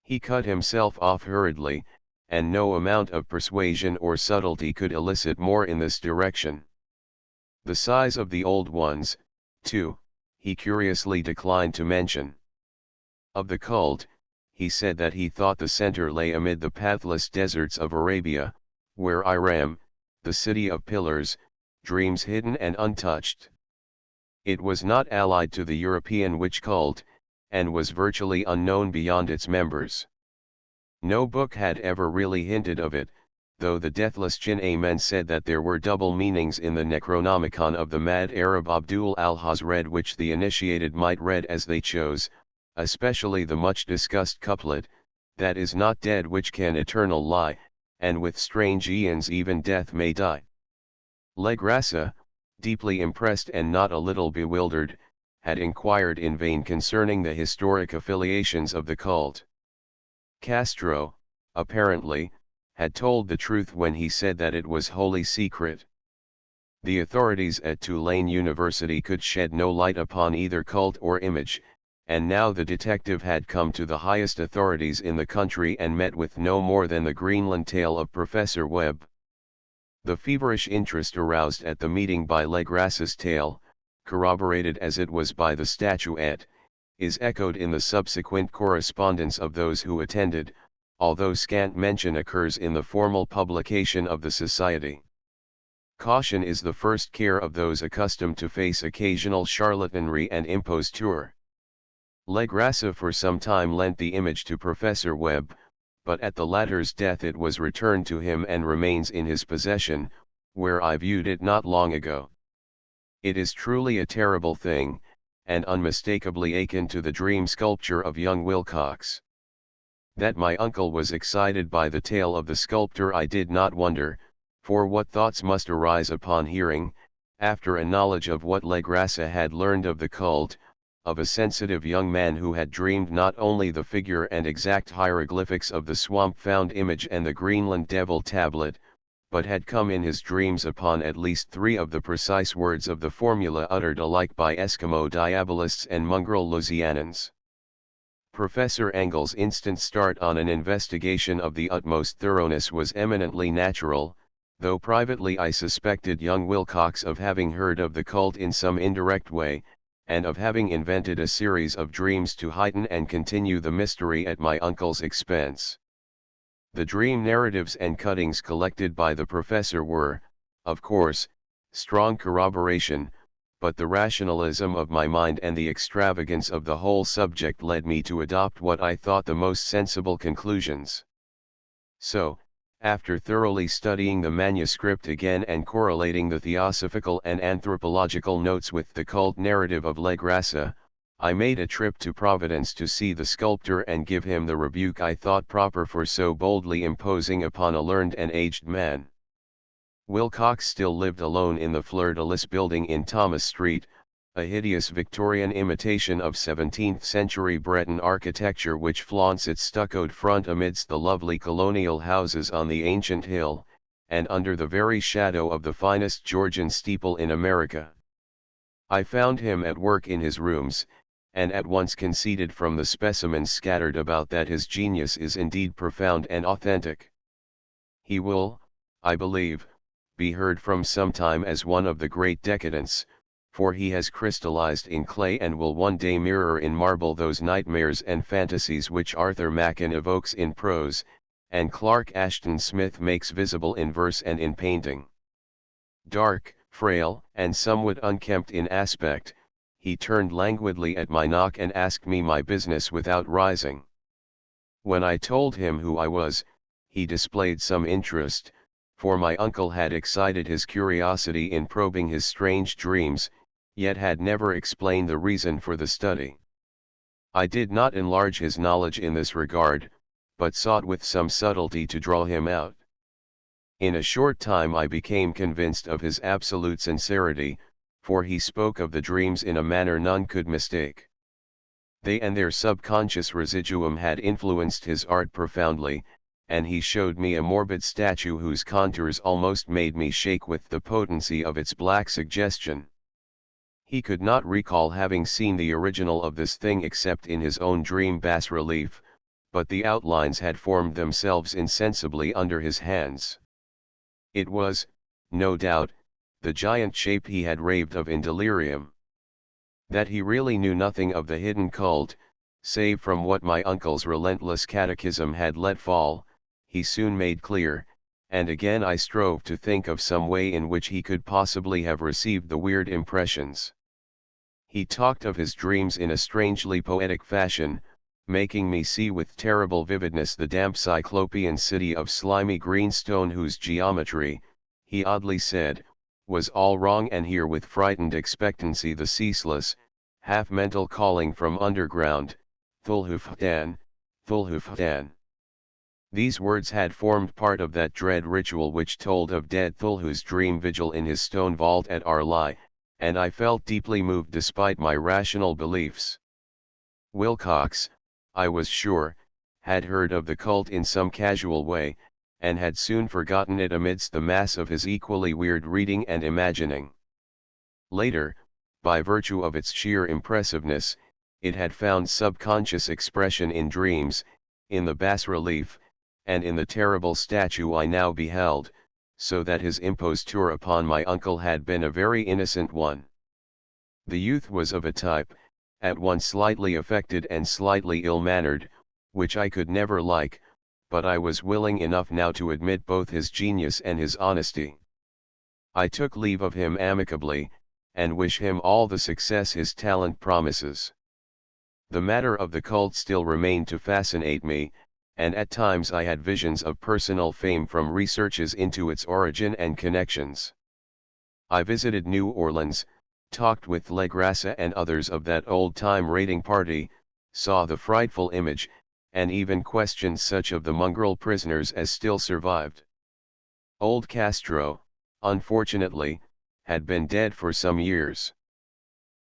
He cut himself off hurriedly, and no amount of persuasion or subtlety could elicit more in this direction. The size of the old ones, too, he curiously declined to mention. Of the cult, he said that he thought the center lay amid the pathless deserts of Arabia, where Iram, the city of pillars, dreams hidden and untouched. It was not allied to the European witch cult, and was virtually unknown beyond its members. No book had ever really hinted of it, though the deathless Jinn men said that there were double meanings in the Necronomicon of the mad Arab Abdul al-Hazred which the initiated might read as they chose, especially the much discussed couplet, that is not dead which can eternal lie, and with strange aeons even death may die. Legrassa, deeply impressed and not a little bewildered, had inquired in vain concerning the historic affiliations of the cult. Castro, apparently, had told the truth when he said that it was wholly secret. The authorities at Tulane University could shed no light upon either cult or image, and now the detective had come to the highest authorities in the country and met with no more than the Greenland tale of Professor Webb. The feverish interest aroused at the meeting by Legrassa's tale, corroborated as it was by the statuette, is echoed in the subsequent correspondence of those who attended, although scant mention occurs in the formal publication of the society. Caution is the first care of those accustomed to face occasional charlatanry and imposture. Legrassa for some time lent the image to Professor Webb, but at the latter's death it was returned to him and remains in his possession, where I viewed it not long ago. It is truly a terrible thing, and unmistakably akin to the dream sculpture of young Wilcox. That my uncle was excited by the tale of the sculptor I did not wonder, for what thoughts must arise upon hearing, after a knowledge of what Legrassa had learned of the cult, of a sensitive young man who had dreamed not only the figure and exact hieroglyphics of the swamp-found image and the Greenland devil tablet, but had come in his dreams upon at least 3 of the precise words of the formula uttered alike by Eskimo diabolists and mongrel Louisianans. Professor Engel's instant start on an investigation of the utmost thoroughness was eminently natural, though privately I suspected young Wilcox of having heard of the cult in some indirect way, and of having invented a series of dreams to heighten and continue the mystery at my uncle's expense. The dream narratives and cuttings collected by the professor were, of course, strong corroboration, but the rationalism of my mind and the extravagance of the whole subject led me to adopt what I thought the most sensible conclusions. So, after thoroughly studying the manuscript again and correlating the theosophical and anthropological notes with the cult narrative of Legrassa, I made a trip to Providence to see the sculptor and give him the rebuke I thought proper for so boldly imposing upon a learned and aged man. Wilcox still lived alone in the Fleur-de-Lis building in Thomas Street, a hideous Victorian imitation of 17th-century Breton architecture which flaunts its stuccoed front amidst the lovely colonial houses on the ancient hill, and under the very shadow of the finest Georgian steeple in America. I found him at work in his rooms, and at once conceded from the specimens scattered about that his genius is indeed profound and authentic. He will, I believe, be heard from sometime as one of the great decadents, for he has crystallized in clay and will one day mirror in marble those nightmares and fantasies which Arthur Machen evokes in prose, and Clark Ashton Smith makes visible in verse and in painting. Dark, frail, and somewhat unkempt in aspect, he turned languidly at my knock and asked me my business without rising. When I told him who I was, he displayed some interest, for my uncle had excited his curiosity in probing his strange dreams, yet had never explained the reason for the study. I did not enlarge his knowledge in this regard, but sought with some subtlety to draw him out. In a short time I became convinced of his absolute sincerity, for he spoke of the dreams in a manner none could mistake. They and their subconscious residuum had influenced his art profoundly, and he showed me a morbid statue whose contours almost made me shake with the potency of its black suggestion. He could not recall having seen the original of this thing except in his own dream bas-relief, but the outlines had formed themselves insensibly under his hands. It was, no doubt, the giant shape he had raved of in delirium. That he really knew nothing of the hidden cult, save from what my uncle's relentless catechism had let fall, he soon made clear, and again I strove to think of some way in which he could possibly have received the weird impressions. He talked of his dreams in a strangely poetic fashion, making me see with terrible vividness the damp cyclopean city of slimy green stone whose geometry, he oddly said, was all wrong, and hear with frightened expectancy the ceaseless, half-mental calling from underground, Thulhufdan, Thulhufdan. These words had formed part of that dread ritual which told of dead Cthulhu's dream vigil in his stone vault at Arlai, and I felt deeply moved despite my rational beliefs. Wilcox, I was sure, had heard of the cult in some casual way, and had soon forgotten it amidst the mass of his equally weird reading and imagining. Later, by virtue of its sheer impressiveness, it had found subconscious expression in dreams, in the bas-relief, and in the terrible statue I now beheld, so that his imposture upon my uncle had been a very innocent one. The youth was of a type, at once slightly affected and slightly ill-mannered, which I could never like, but I was willing enough now to admit both his genius and his honesty. I took leave of him amicably, and wish him all the success his talent promises. The matter of the cult still remained to fascinate me, and at times I had visions of personal fame from researches into its origin and connections. I visited New Orleans, talked with Legrassa and others of that old-time raiding party, saw the frightful image, and even questioned such of the mongrel prisoners as still survived. Old Castro, unfortunately, had been dead for some years.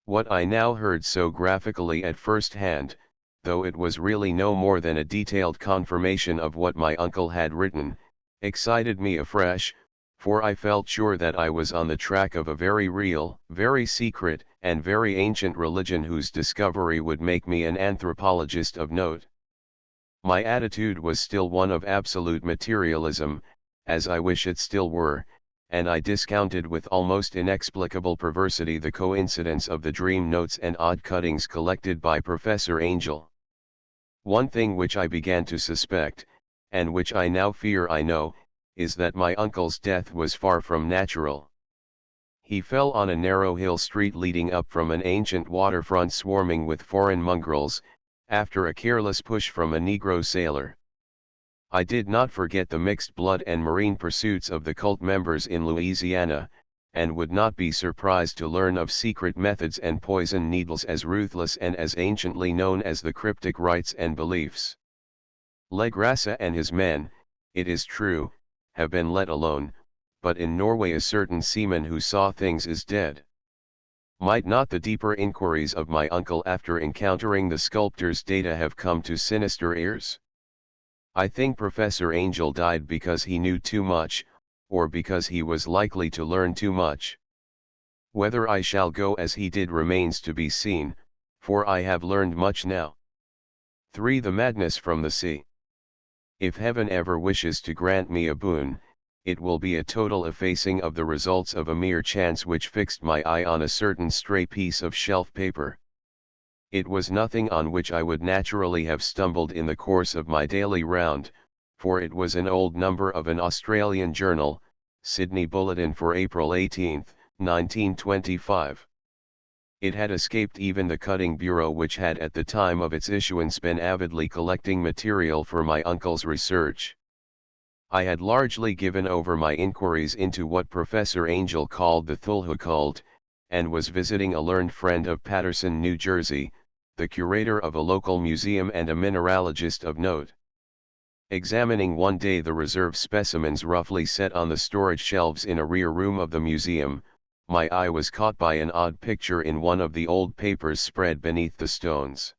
What I now heard so graphically at first hand, though it was really no more than a detailed confirmation of what my uncle had written, excited me afresh, for I felt sure that I was on the track of a very real, very secret, and very ancient religion whose discovery would make me an anthropologist of note. My attitude was still one of absolute materialism, as I wish it still were, and I discounted with almost inexplicable perversity the coincidence of the dream notes and odd cuttings collected by Professor Angel. One thing which I began to suspect, and which I now fear I know, is that my uncle's death was far from natural. He fell on a narrow hill street leading up from an ancient waterfront swarming with foreign mongrels, after a careless push from a Negro sailor. I did not forget the mixed blood and marine pursuits of the cult members in Louisiana, and would not be surprised to learn of secret methods and poison needles as ruthless and as anciently known as the cryptic rites and beliefs. Legrassa and his men, it is true, have been let alone, but in Norway a certain seaman who saw things is dead. Might not the deeper inquiries of my uncle after encountering the sculptor's data have come to sinister ears? I think Professor Angel died because he knew too much, or because he was likely to learn too much. Whether I shall go as he did remains to be seen, for I have learned much now. 3. The madness from the sea. If heaven ever wishes to grant me a boon, it will be a total effacing of the results of a mere chance which fixed my eye on a certain stray piece of shelf paper. It was nothing on which I would naturally have stumbled in the course of my daily round, for it was an old number of an Australian journal, Sydney Bulletin for April 18, 1925. It had escaped even the cutting bureau which had at the time of its issuance been avidly collecting material for my uncle's research. I had largely given over my inquiries into what Professor Angel called the Cthulhu cult, and was visiting a learned friend of Paterson, New Jersey, the curator of a local museum and a mineralogist of note. Examining one day the reserve specimens roughly set on the storage shelves in a rear room of the museum, my eye was caught by an odd picture in one of the old papers spread beneath the stones.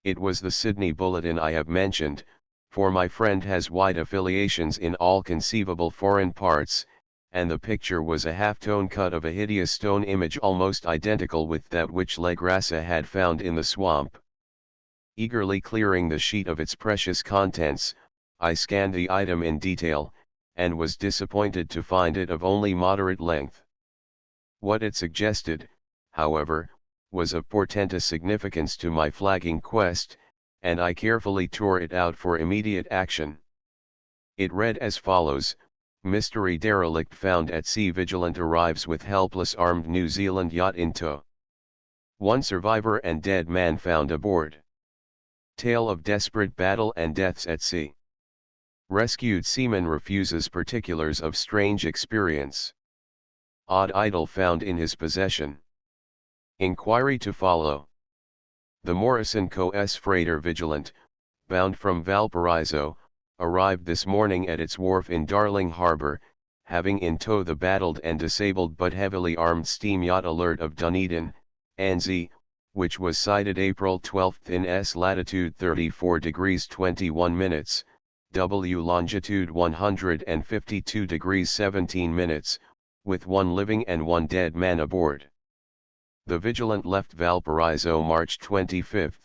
It was the Sydney Bulletin I have mentioned, for my friend has wide affiliations in all conceivable foreign parts, and the picture was a half-tone cut of a hideous stone image almost identical with that which Legrassa had found in the swamp. Eagerly clearing the sheet of its precious contents, I scanned the item in detail, and was disappointed to find it of only moderate length. What it suggested, however, was of portentous significance to my flagging quest, and I carefully tore it out for immediate action. It read as follows: Mystery derelict found at sea, vigilant arrives with helpless armed New Zealand yacht in tow. One survivor and dead man found aboard. Tale of desperate battle and deaths at sea. Rescued seaman refuses particulars of strange experience. Odd idol found in his possession. Inquiry to follow. The Morrison Co.'s freighter Vigilant, bound from Valparaiso, arrived this morning at its wharf in Darling Harbour, having in tow the battled and disabled but heavily armed steam yacht Alert of Dunedin, NZ, which was sighted April 12 in S latitude 34 degrees 21 minutes, W longitude 152 degrees 17 minutes, with one living and one dead man aboard. The Vigilant left Valparaiso March 25,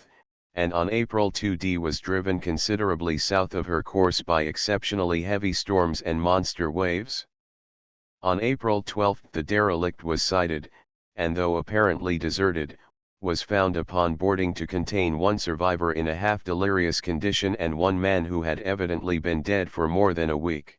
and on April 2 was driven considerably south of her course by exceptionally heavy storms and monster waves. On April 12 the derelict was sighted, and though apparently deserted, was found upon boarding to contain one survivor in a half-delirious condition and one man who had evidently been dead for more than a week.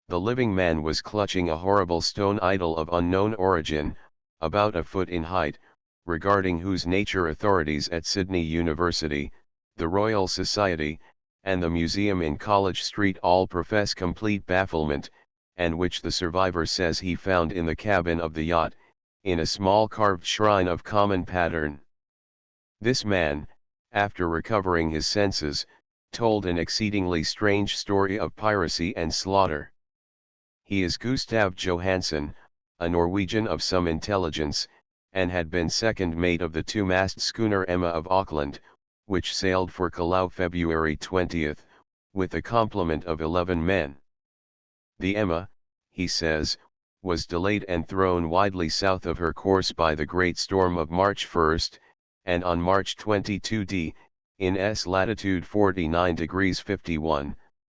The living man was clutching a horrible stone idol of unknown origin, about a foot in height, regarding whose nature authorities at Sydney University, the Royal Society, and the museum in College Street all profess complete bafflement, and which the survivor says he found in the cabin of the yacht, in a small carved shrine of common pattern. This man, after recovering his senses, told an exceedingly strange story of piracy and slaughter. He is Gustav Johansen, a Norwegian of some intelligence, and had been second mate of the two-mast schooner Emma of Auckland, which sailed for Callao February 20, with a complement of 11 men. The Emma, he says, was delayed and thrown widely south of her course by the great storm of March 1, and on March 22 in S latitude 49 degrees 51,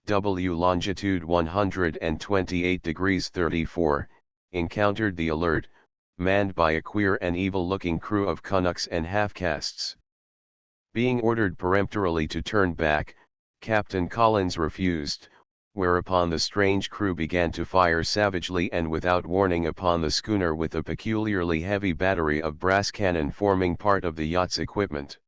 W longitude 128 degrees 34, encountered the Alert, manned by a queer and evil-looking crew of Canucks and half-castes. Being ordered peremptorily to turn back, Captain Collins refused, whereupon the strange crew began to fire savagely and without warning upon the schooner with a peculiarly heavy battery of brass cannon forming part of the yacht's equipment.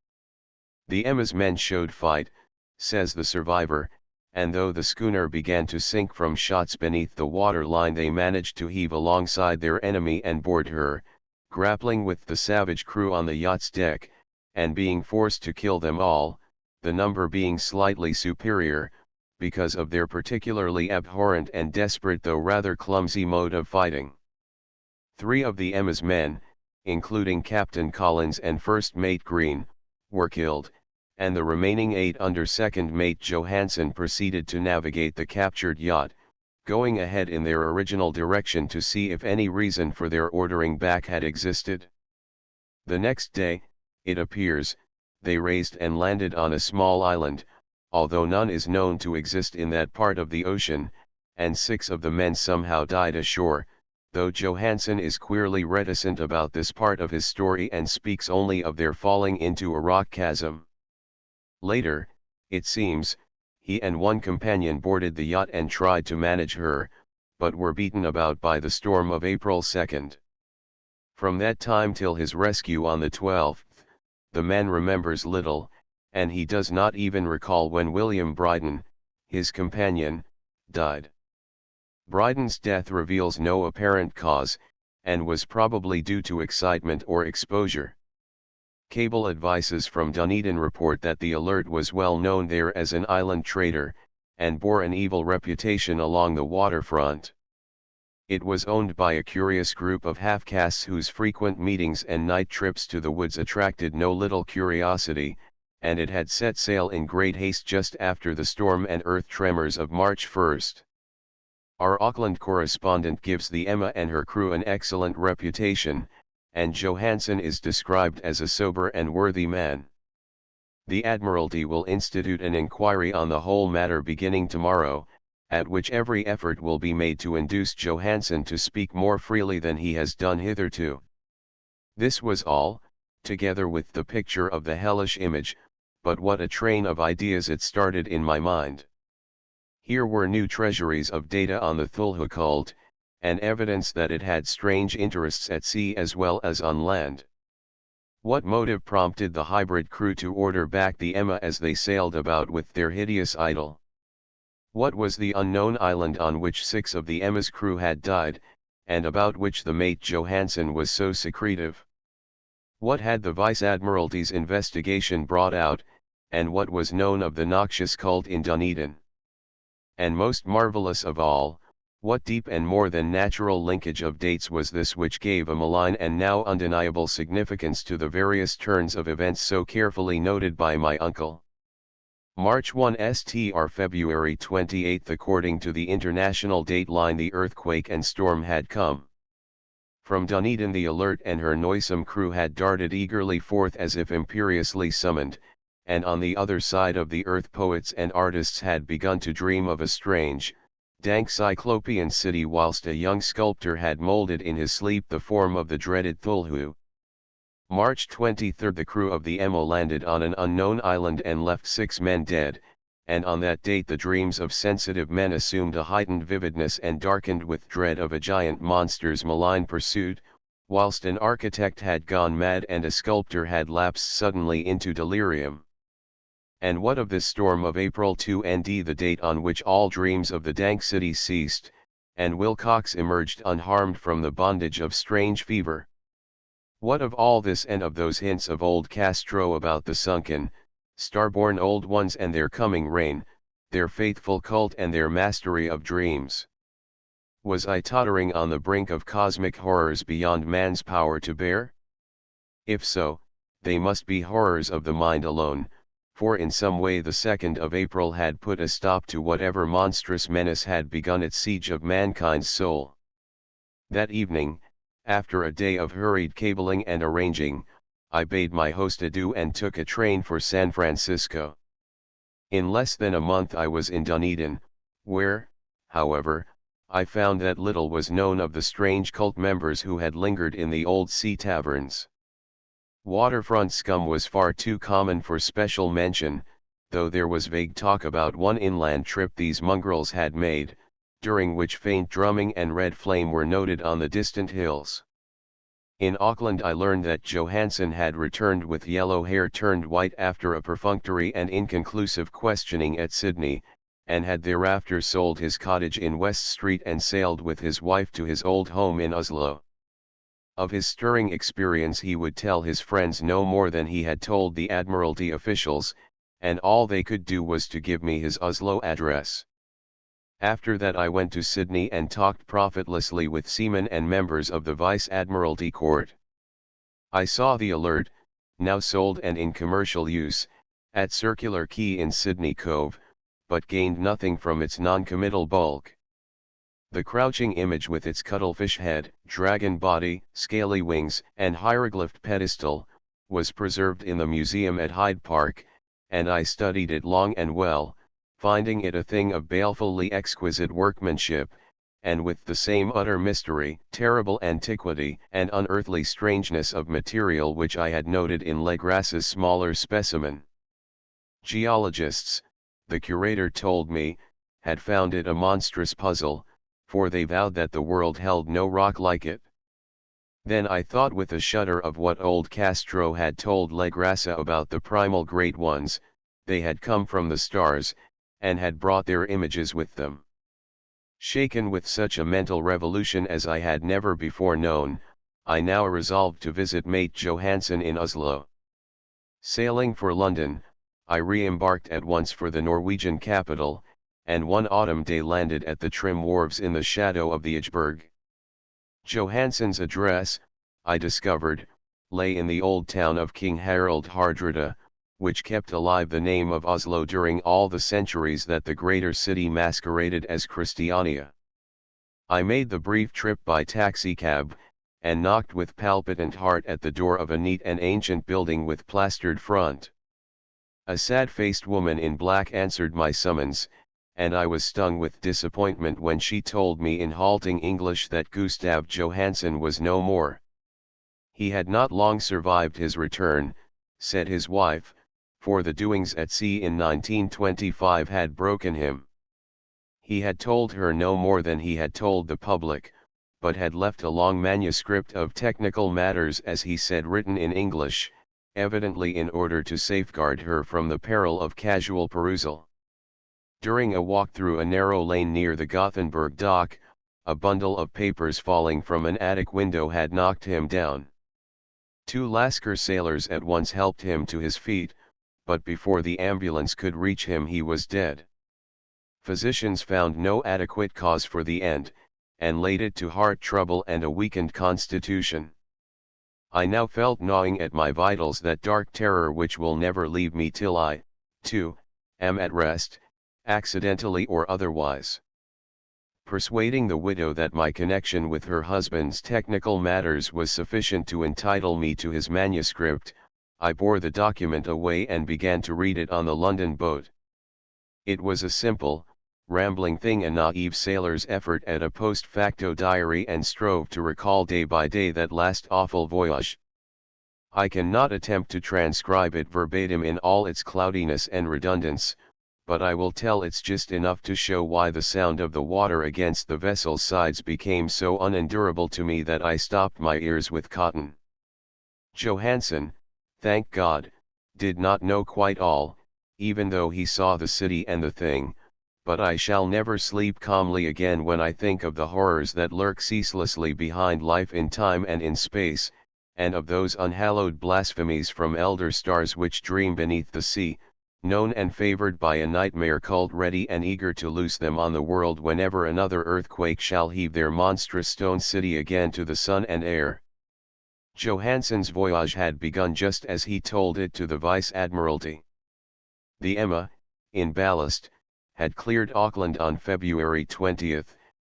The Emma's men showed fight, says the survivor, and though the schooner began to sink from shots beneath the waterline they managed to heave alongside their enemy and board her, grappling with the savage crew on the yacht's deck, and being forced to kill them all, the number being slightly superior, because of their particularly abhorrent and desperate though rather clumsy mode of fighting. 3 of the Emma's men, including Captain Collins and First Mate Green, were killed, and the remaining 8 under Second Mate Johansen proceeded to navigate the captured yacht, going ahead in their original direction to see if any reason for their ordering back had existed. The next day, it appears, they raised and landed on a small island, although none is known to exist in that part of the ocean, and 6 of the men somehow died ashore, though Johansen is queerly reticent about this part of his story and speaks only of their falling into a rock chasm. Later, it seems, he and one companion boarded the yacht and tried to manage her, but were beaten about by the storm of April 2. From that time till his rescue on the 12th, the man remembers little, and he does not even recall when William Bryden, his companion, died. Bryden's death reveals no apparent cause, and was probably due to excitement or exposure. Cable advices from Dunedin report that the Alert was well known there as an island trader, and bore an evil reputation along the waterfront. It was owned by a curious group of half-castes whose frequent meetings and night trips to the woods attracted no little curiosity, and it had set sail in great haste just after the storm and earth tremors of March 1. Our Auckland correspondent gives the Emma and her crew an excellent reputation, and Johansen is described as a sober and worthy man. The Admiralty will institute an inquiry on the whole matter beginning tomorrow, at which every effort will be made to induce Johansen to speak more freely than he has done hitherto. This was all, together with the picture of the hellish image, but what a train of ideas it started in my mind. Here were new treasuries of data on the Cthulhu cult, and evidence that it had strange interests at sea as well as on land. What motive prompted the hybrid crew to order back the Emma as they sailed about with their hideous idol? What was the unknown island on which 6 of the Emma's crew had died, and about which the mate Johansen was so secretive? What had the Vice-Admiralty's investigation brought out, and what was known of the noxious cult in Dunedin? And most marvelous of all, what deep and more than natural linkage of dates was this which gave a malign and now undeniable significance to the various turns of events so carefully noted by my uncle. March 1 Str February 28. According to the international dateline, the earthquake and storm had come. From Dunedin the Alert and her noisome crew had darted eagerly forth as if imperiously summoned, and on the other side of the earth poets and artists had begun to dream of a strange, dank cyclopean city, whilst a young sculptor had moulded in his sleep the form of the dreaded Cthulhu. March 23. The crew of the Emo landed on an unknown island and left 6 men dead, and on that date the dreams of sensitive men assumed a heightened vividness and darkened with dread of a giant monster's malign pursuit, whilst an architect had gone mad and a sculptor had lapsed suddenly into delirium. And what of this storm of April 2 ND, the date on which all dreams of the dank city ceased, and Wilcox emerged unharmed from the bondage of strange fever? What of all this and of those hints of old Castro about the sunken, starborn old ones and their coming reign, their faithful cult and their mastery of dreams? Was I tottering on the brink of cosmic horrors beyond man's power to bear? If so, they must be horrors of the mind alone, for in some way the 2nd of April had put a stop to whatever monstrous menace had begun its siege of mankind's soul. That evening, after a day of hurried cabling and arranging, I bade my host adieu and took a train for San Francisco. In less than a month I was in Dunedin, where, however, I found that little was known of the strange cult members who had lingered in the old sea taverns. Waterfront scum was far too common for special mention, though there was vague talk about one inland trip these mongrels had made, during which faint drumming and red flame were noted on the distant hills. In Auckland I learned that Johansen had returned with yellow hair turned white after a perfunctory and inconclusive questioning at Sydney, and had thereafter sold his cottage in West Street and sailed with his wife to his old home in Oslo. Of his stirring experience he would tell his friends no more than he had told the Admiralty officials, and all they could do was to give me his Oslo address. After that I went to Sydney and talked profitlessly with seamen and members of the Vice Admiralty Court. I saw the Alert, now sold and in commercial use, at Circular Quay in Sydney Cove, but gained nothing from its non-committal bulk. The crouching image with its cuttlefish head, dragon body, scaly wings, and hieroglyphed pedestal, was preserved in the museum at Hyde Park, and I studied it long and well, finding it a thing of balefully exquisite workmanship, and with the same utter mystery, terrible antiquity, and unearthly strangeness of material which I had noted in Legrasse's smaller specimen. Geologists, the curator told me, had found it a monstrous puzzle, for they vowed that the world held no rock like it. Then I thought with a shudder of what old Castro had told Legrasse about the primal great ones. They had come from the stars, and had brought their images with them. Shaken with such a mental revolution as I had never before known, I now resolved to visit mate Johansen in Oslo. Sailing for London, I re-embarked at once for the Norwegian capital, and one autumn day landed at the trim wharves in the shadow of the iceberg. Johansen's address, I discovered, lay in the old town of King Harald Hardrada, which kept alive the name of Oslo during all the centuries that the greater city masqueraded as Christiania. I made the brief trip by taxicab, and knocked with palpitant heart at the door of a neat and ancient building with plastered front. A sad-faced woman in black answered my summons, and I was stung with disappointment when she told me in halting English that Gustav Johansen was no more. He had not long survived his return, said his wife, for the doings at sea in 1925 had broken him. He had told her no more than he had told the public, but had left a long manuscript of technical matters, as he said, written in English, evidently in order to safeguard her from the peril of casual perusal. During a walk through a narrow lane near the Gothenburg dock, a bundle of papers falling from an attic window had knocked him down. 2 Lascar sailors at once helped him to his feet, but before the ambulance could reach him he was dead. Physicians found no adequate cause for the end, and laid it to heart trouble and a weakened constitution. I now felt gnawing at my vitals that dark terror which will never leave me till I, too, am at rest, accidentally or otherwise. Persuading the widow that my connection with her husband's technical matters was sufficient to entitle me to his manuscript, I bore the document away and began to read it on the London boat. It was a simple, rambling thing, a naive sailor's effort at a post facto diary, and strove to recall day by day that last awful voyage. I cannot attempt to transcribe it verbatim in all its cloudiness and redundance, but I will tell its gist enough to show why the sound of the water against the vessel's sides became so unendurable to me that I stopped my ears with cotton. Johansen, thank God, did not know quite all, even though he saw the city and the thing, but I shall never sleep calmly again when I think of the horrors that lurk ceaselessly behind life in time and in space, and of those unhallowed blasphemies from elder stars which dream beneath the sea, known and favored by a nightmare cult ready and eager to loose them on the world whenever another earthquake shall heave their monstrous stone city again to the sun and air. Johansen's voyage had begun just as he told it to the Vice-Admiralty. The Emma, in ballast, had cleared Auckland on February 20,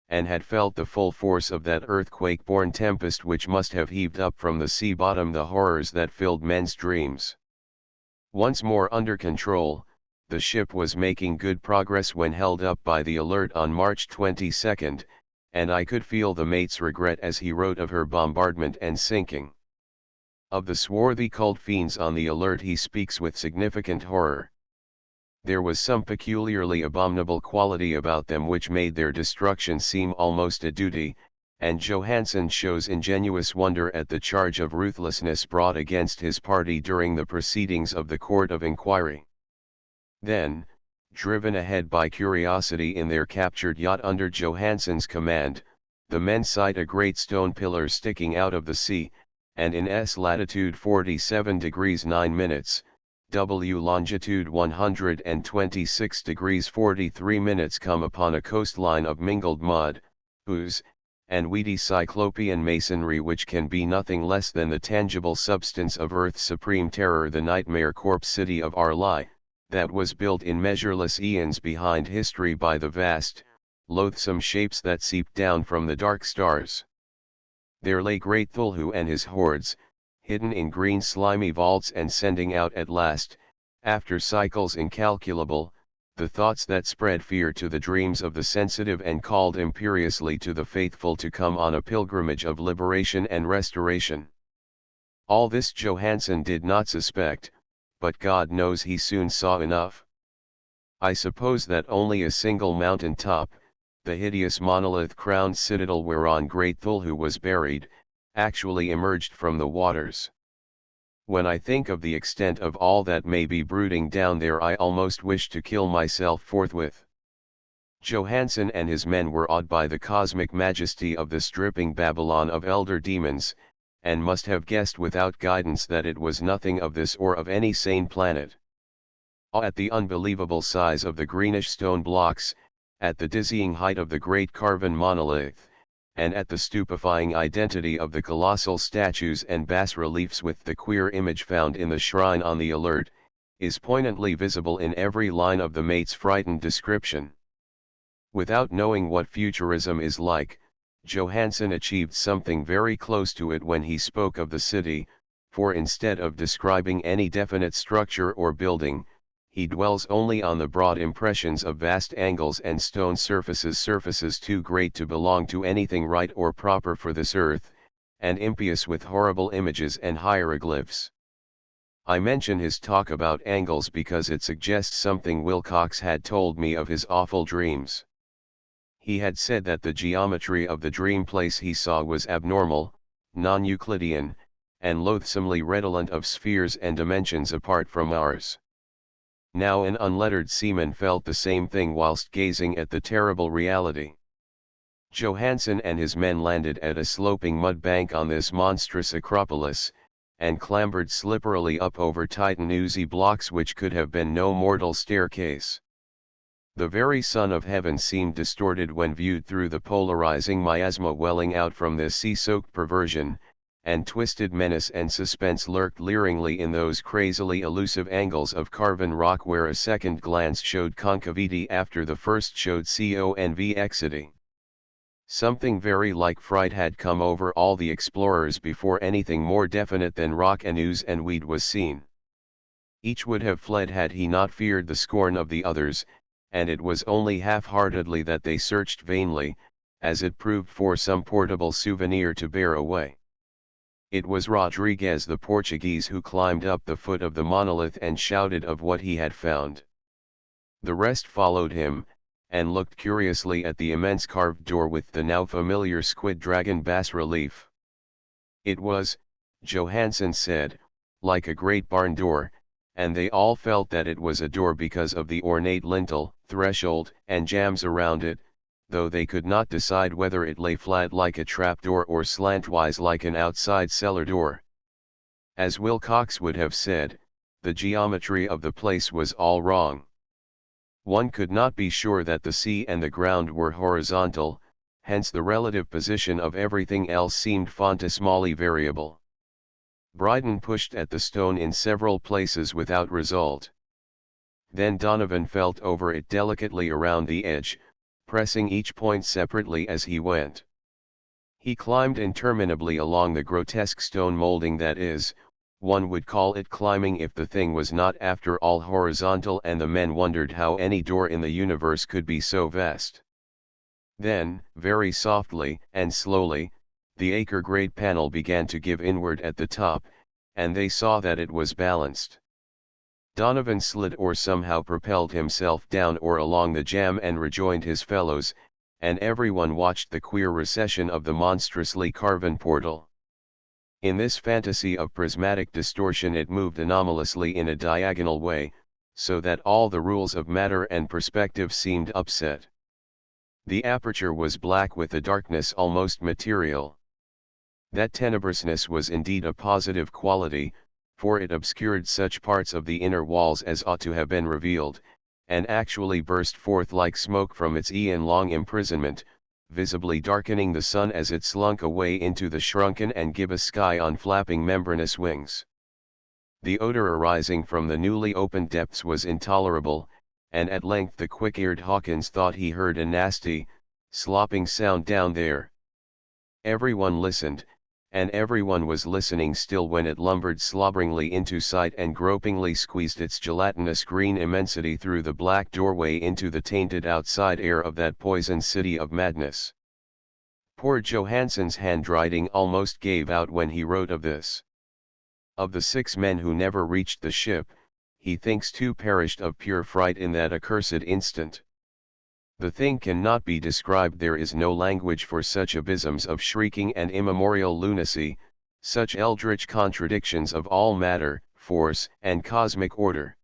and had felt the full force of that earthquake-born tempest which must have heaved up from the sea bottom the horrors that filled men's dreams. Once more under control, the ship was making good progress when held up by the Alert on March 22, and I could feel the mate's regret as he wrote of her bombardment and sinking. Of the swarthy cult fiends on the Alert he speaks with significant horror. There was some peculiarly abominable quality about them which made their destruction seem almost a duty, and Johansen shows ingenuous wonder at the charge of ruthlessness brought against his party during the proceedings of the Court of Inquiry. Then, driven ahead by curiosity in their captured yacht under Johansen's command, the men sight a great stone pillar sticking out of the sea, and in S latitude 47 degrees 9 minutes, W longitude 126 degrees 43 minutes come upon a coastline of mingled mud, ooze, and weedy cyclopean masonry which can be nothing less than the tangible substance of Earth's supreme terror, the nightmare corpse city of Arlai, that was built in measureless eons behind history by the vast, loathsome shapes that seeped down from the dark stars. There lay great Cthulhu and his hordes, hidden in green slimy vaults and sending out at last, after cycles incalculable, the thoughts that spread fear to the dreams of the sensitive and called imperiously to the faithful to come on a pilgrimage of liberation and restoration. All this Johansen did not suspect, but God knows he soon saw enough. I suppose that only a single mountain top, the hideous monolith-crowned citadel whereon great Cthulhu was buried, actually emerged from the waters. When I think of the extent of all that may be brooding down there, I almost wish to kill myself forthwith. Johansen and his men were awed by the cosmic majesty of this dripping Babylon of elder demons, and must have guessed without guidance that it was nothing of this or of any sane planet. Awe at the unbelievable size of the greenish stone blocks, at the dizzying height of the great carven monolith, and at the stupefying identity of the colossal statues and bas-reliefs with the queer image found in the shrine on the Alert, is poignantly visible in every line of the mate's frightened description. Without knowing what futurism is like, Johansen achieved something very close to it when he spoke of the city, for instead of describing any definite structure or building, he dwells only on the broad impressions of vast angles and stone surfaces too great to belong to anything right or proper for this earth, and impious with horrible images and hieroglyphs. I mention his talk about angles because it suggests something Wilcox had told me of his awful dreams. He had said that the geometry of the dream place he saw was abnormal, non-Euclidean, and loathsomely redolent of spheres and dimensions apart from ours. Now an unlettered seaman felt the same thing whilst gazing at the terrible reality. Johansen and his men landed at a sloping mud bank on this monstrous acropolis, and clambered slipperily up over Titan oozy blocks which could have been no mortal staircase. The very sun of heaven seemed distorted when viewed through the polarizing miasma welling out from this sea-soaked perversion, and twisted menace and suspense lurked leeringly in those crazily elusive angles of carven rock where a second glance showed concavity after the first showed convexity. Something very like fright had come over all the explorers before anything more definite than rock and ooze and weed was seen. Each would have fled had he not feared the scorn of the others, and it was only half-heartedly that they searched vainly, as it proved, for some portable souvenir to bear away. It was Rodriguez the Portuguese who climbed up the foot of the monolith and shouted of what he had found. The rest followed him, and looked curiously at the immense carved door with the now familiar squid dragon bas-relief. It was, Johansen said, like a great barn door, and they all felt that it was a door because of the ornate lintel, threshold, and jambs around it, though they could not decide whether it lay flat like a trapdoor or slantwise like an outside cellar door. As Wilcox would have said, the geometry of the place was all wrong. One could not be sure that the sea and the ground were horizontal, hence the relative position of everything else seemed phantasmally variable. Bryden pushed at the stone in several places without result. Then Donovan felt over it delicately around the edge, pressing each point separately as he went. He climbed interminably along the grotesque stone molding that is, one would call it climbing if the thing was not after all horizontal, and the men wondered how any door in the universe could be so vast. Then, very softly and slowly, the acre-grade panel began to give inward at the top, and they saw that it was balanced. Donovan slid or somehow propelled himself down or along the jamb and rejoined his fellows, and everyone watched the queer recession of the monstrously carven portal. In this fantasy of prismatic distortion it moved anomalously in a diagonal way, so that all the rules of matter and perspective seemed upset. The aperture was black with a darkness almost material. That tenebrousness was indeed a positive quality, for it obscured such parts of the inner walls as ought to have been revealed, and actually burst forth like smoke from its eon-long imprisonment, visibly darkening the sun as it slunk away into the shrunken and gibbous sky on flapping membranous wings. The odor arising from the newly opened depths was intolerable, and at length the quick-eared Hawkins thought he heard a nasty, slopping sound down there. Everyone listened, and everyone was listening still when it lumbered slobberingly into sight and gropingly squeezed its gelatinous green immensity through the black doorway into the tainted outside air of that poison city of madness. Poor Johansen's handwriting almost gave out when he wrote of this. Of the 6 men who never reached the ship, he thinks 2 perished of pure fright in that accursed instant. The thing cannot be described. There is no language for such abysms of shrieking and immemorial lunacy, such eldritch contradictions of all matter, force, and cosmic order.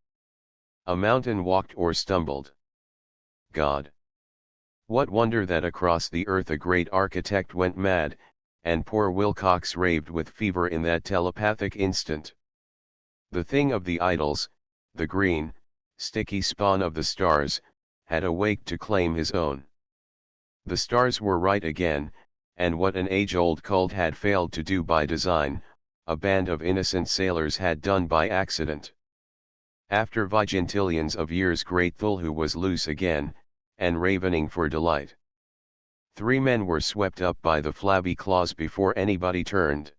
A mountain walked or stumbled. God! What wonder that across the earth a great architect went mad, and poor Wilcox raved with fever in that telepathic instant. The thing of the idols, the green, sticky spawn of the stars, had awaked to claim his own. The stars were right again, and what an age-old cult had failed to do by design, a band of innocent sailors had done by accident. After vigintillions of years great Cthulhu was loose again, and ravening for delight. 3 men were swept up by the flabby claws before anybody turned.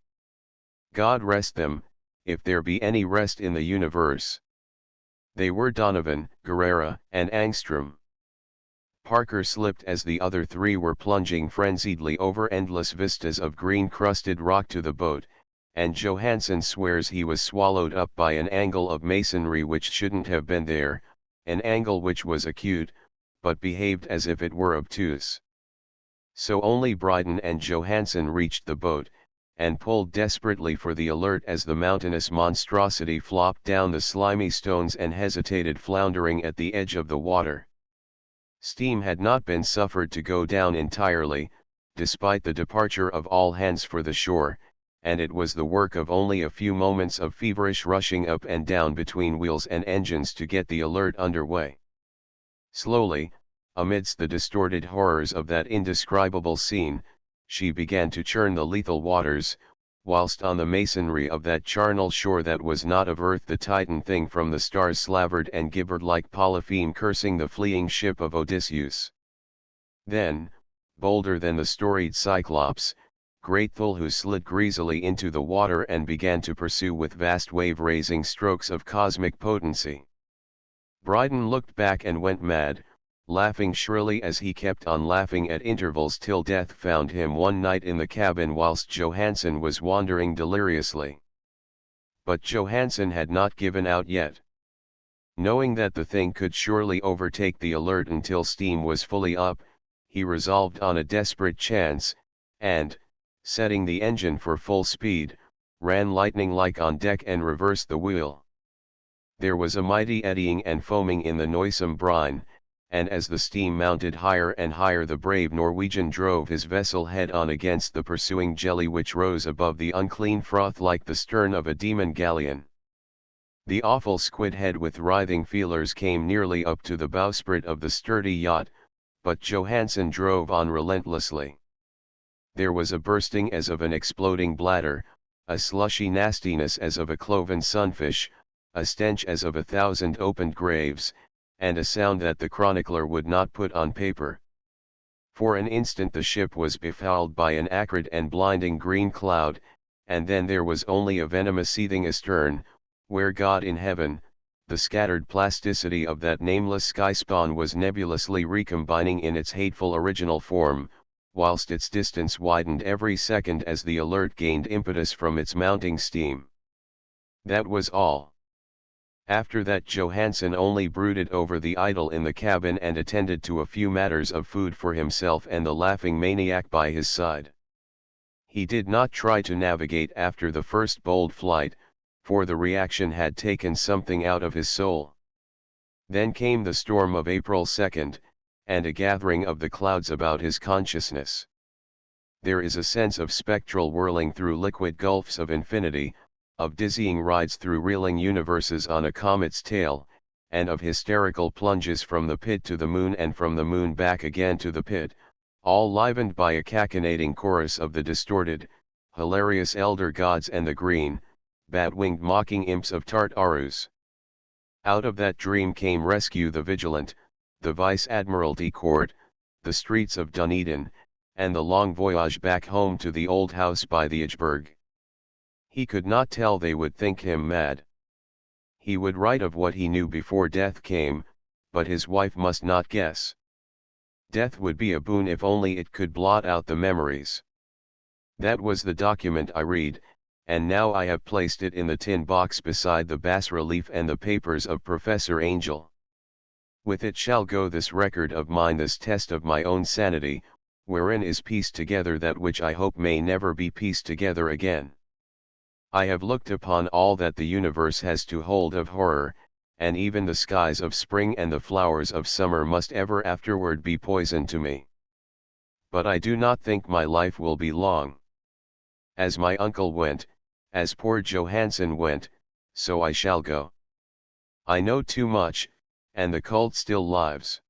God rest them, if there be any rest in the universe. They were Donovan, Guerrera, and Angstrom. Parker slipped as the other 3 were plunging frenziedly over endless vistas of green-crusted rock to the boat, and Johansen swears he was swallowed up by an angle of masonry which shouldn't have been there, an angle which was acute, but behaved as if it were obtuse. So only Bryden and Johansen reached the boat, and pulled desperately for the Alert as the mountainous monstrosity flopped down the slimy stones and hesitated floundering at the edge of the water. Steam had not been suffered to go down entirely, despite the departure of all hands for the shore, and it was the work of only a few moments of feverish rushing up and down between wheels and engines to get the Alert under way. Slowly, amidst the distorted horrors of that indescribable scene, she began to churn the lethal waters, whilst on the masonry of that charnel shore that was not of earth the Titan thing from the stars slavered and gibbered like Polypheme cursing the fleeing ship of Odysseus. Then, bolder than the storied Cyclops, great Cthulhu slid greasily into the water and began to pursue with vast wave-raising strokes of cosmic potency. Bryden looked back and went mad, laughing shrilly as he kept on laughing at intervals till death found him one night in the cabin whilst Johansen was wandering deliriously. But Johansen had not given out yet. Knowing that the thing could surely overtake the Alert until steam was fully up, he resolved on a desperate chance, and, setting the engine for full speed, ran lightning-like on deck and reversed the wheel. There was a mighty eddying and foaming in the noisome brine, and as the steam mounted higher and higher the brave Norwegian drove his vessel head-on against the pursuing jelly which rose above the unclean froth like the stern of a demon galleon. The awful squid head with writhing feelers came nearly up to the bowsprit of the sturdy yacht, but Johansen drove on relentlessly. There was a bursting as of an exploding bladder, a slushy nastiness as of a cloven sunfish, a stench as of 1,000 opened graves, and a sound that the chronicler would not put on paper. For an instant the ship was befouled by an acrid and blinding green cloud, and then there was only a venomous seething astern, where God in heaven, the scattered plasticity of that nameless sky spawn was nebulously recombining in its hateful original form, whilst its distance widened every second as the Alert gained impetus from its mounting steam. That was all. After that Johansen only brooded over the idol in the cabin and attended to a few matters of food for himself and the laughing maniac by his side. He did not try to navigate after the first bold flight, for the reaction had taken something out of his soul. Then came the storm of April 2nd, and a gathering of the clouds about his consciousness. There is a sense of spectral whirling through liquid gulfs of infinity, of dizzying rides through reeling universes on a comet's tail, and of hysterical plunges from the pit to the moon and from the moon back again to the pit, all livened by a cachinnating chorus of the distorted, hilarious elder gods and the green, bat-winged mocking imps of Tartarus. Out of that dream came rescue the Vigilant, the Vice-Admiralty Court, the streets of Dunedin, and the long voyage back home to the old house by the Edgeburg. He could not tell, they would think him mad. He would write of what he knew before death came, but his wife must not guess. Death would be a boon if only it could blot out the memories. That was the document I read, and now I have placed it in the tin box beside the bas-relief and the papers of Professor Angel. With it shall go this record of mine, this test of my own sanity, wherein is pieced together that which I hope may never be pieced together again. I have looked upon all that the universe has to hold of horror, and even the skies of spring and the flowers of summer must ever afterward be poison to me. But I do not think my life will be long. As my uncle went, as poor Johansen went, so I shall go. I know too much, and the cult still lives.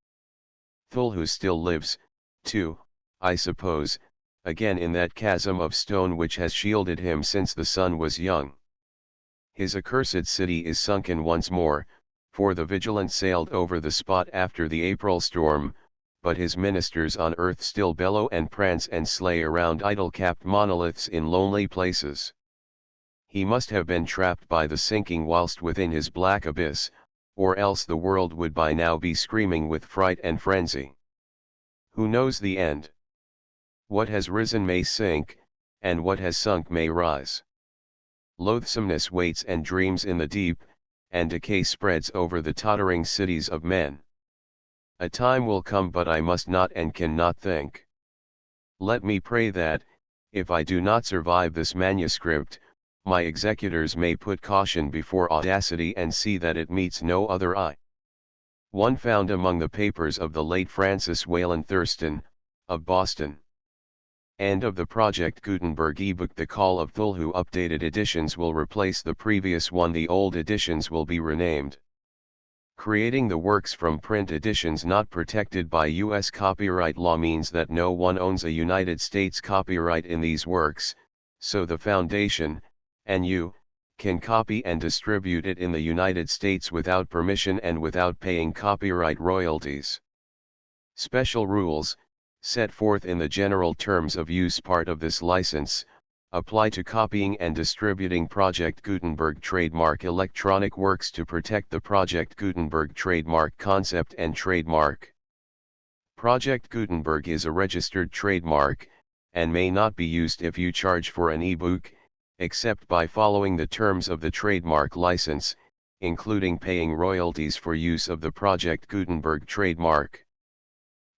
Cthulhu still lives, too, I suppose, again in that chasm of stone which has shielded him since the sun was young. His accursed city is sunken once more, for the Vigilant sailed over the spot after the April storm, but his ministers on earth still bellow and prance and slay around idol-capped monoliths in lonely places. He must have been trapped by the sinking whilst within his black abyss, or else the world would by now be screaming with fright and frenzy. Who knows the end? What has risen may sink, and what has sunk may rise. Loathsomeness waits and dreams in the deep, and decay spreads over the tottering cities of men. A time will come, but I must not and cannot think. Let me pray that, if I do not survive this manuscript, my executors may put caution before audacity and see that it meets no other eye. One found among the papers of the late Francis Wayland Thurston, of Boston. End of the Project Gutenberg ebook. The Call of Cthulhu updated editions will replace the previous one. The old editions will be renamed. Creating the works from print editions not protected by U.S. copyright law means that no one owns a United States copyright in these works, so the Foundation, and you, can copy and distribute it in the United States without permission and without paying copyright royalties. Special rules, set forth in the general terms of use part of this license, apply to copying and distributing Project Gutenberg trademark electronic works to protect the Project Gutenberg trademark concept and trademark. Project Gutenberg is a registered trademark, and may not be used if you charge for an ebook, except by following the terms of the trademark license, including paying royalties for use of the Project Gutenberg trademark.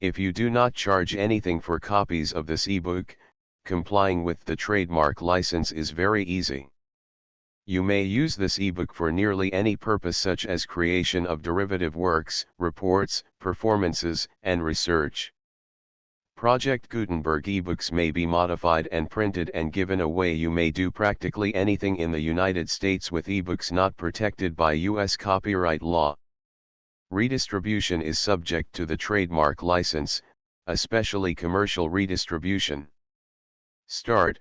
If you do not charge anything for copies of this ebook, complying with the trademark license is very easy. You may use this ebook for nearly any purpose such as creation of derivative works, reports, performances, and research. Project Gutenberg ebooks may be modified and printed and given away. You may do practically anything in the United States with ebooks not protected by U.S. copyright law. Redistribution is subject to the trademark license, especially commercial redistribution. Start,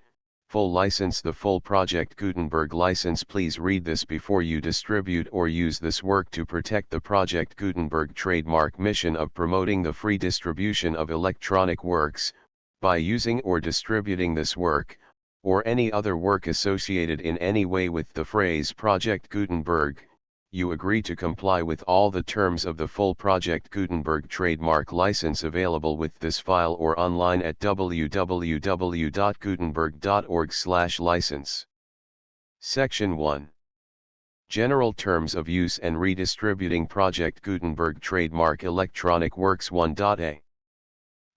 full license. The full Project Gutenberg license. Please read this before you distribute or use this work to protect the Project Gutenberg trademark mission of promoting the free distribution of electronic works, by using or distributing this work, or any other work associated in any way with the phrase Project Gutenberg. You agree to comply with all the terms of the full Project Gutenberg trademark license available with this file or online at www.gutenberg.org/license. Section 1. General Terms of Use and Redistributing Project Gutenberg Trademark Electronic Works 1.a.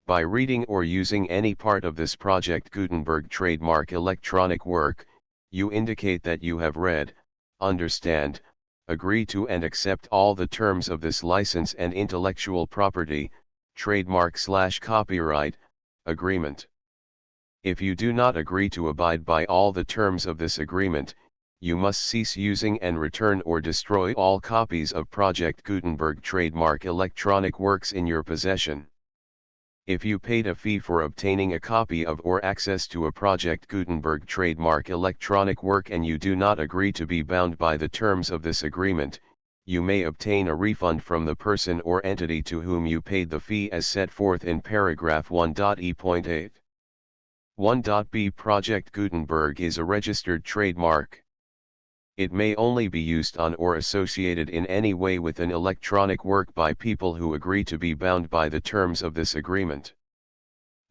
By reading or using any part of this Project Gutenberg trademark electronic work, you indicate that you have read, understand, agree to and accept all the terms of this license and intellectual property, trademark/copyright, agreement. If you do not agree to abide by all the terms of this agreement, you must cease using and return or destroy all copies of Project Gutenberg trademark electronic works in your possession. If you paid a fee for obtaining a copy of or access to a Project Gutenberg trademark electronic work and you do not agree to be bound by the terms of this agreement, you may obtain a refund from the person or entity to whom you paid the fee as set forth in paragraph 1.e.8. 1.b. Project Gutenberg is a registered trademark. It may only be used on or associated in any way with an electronic work by people who agree to be bound by the terms of this agreement.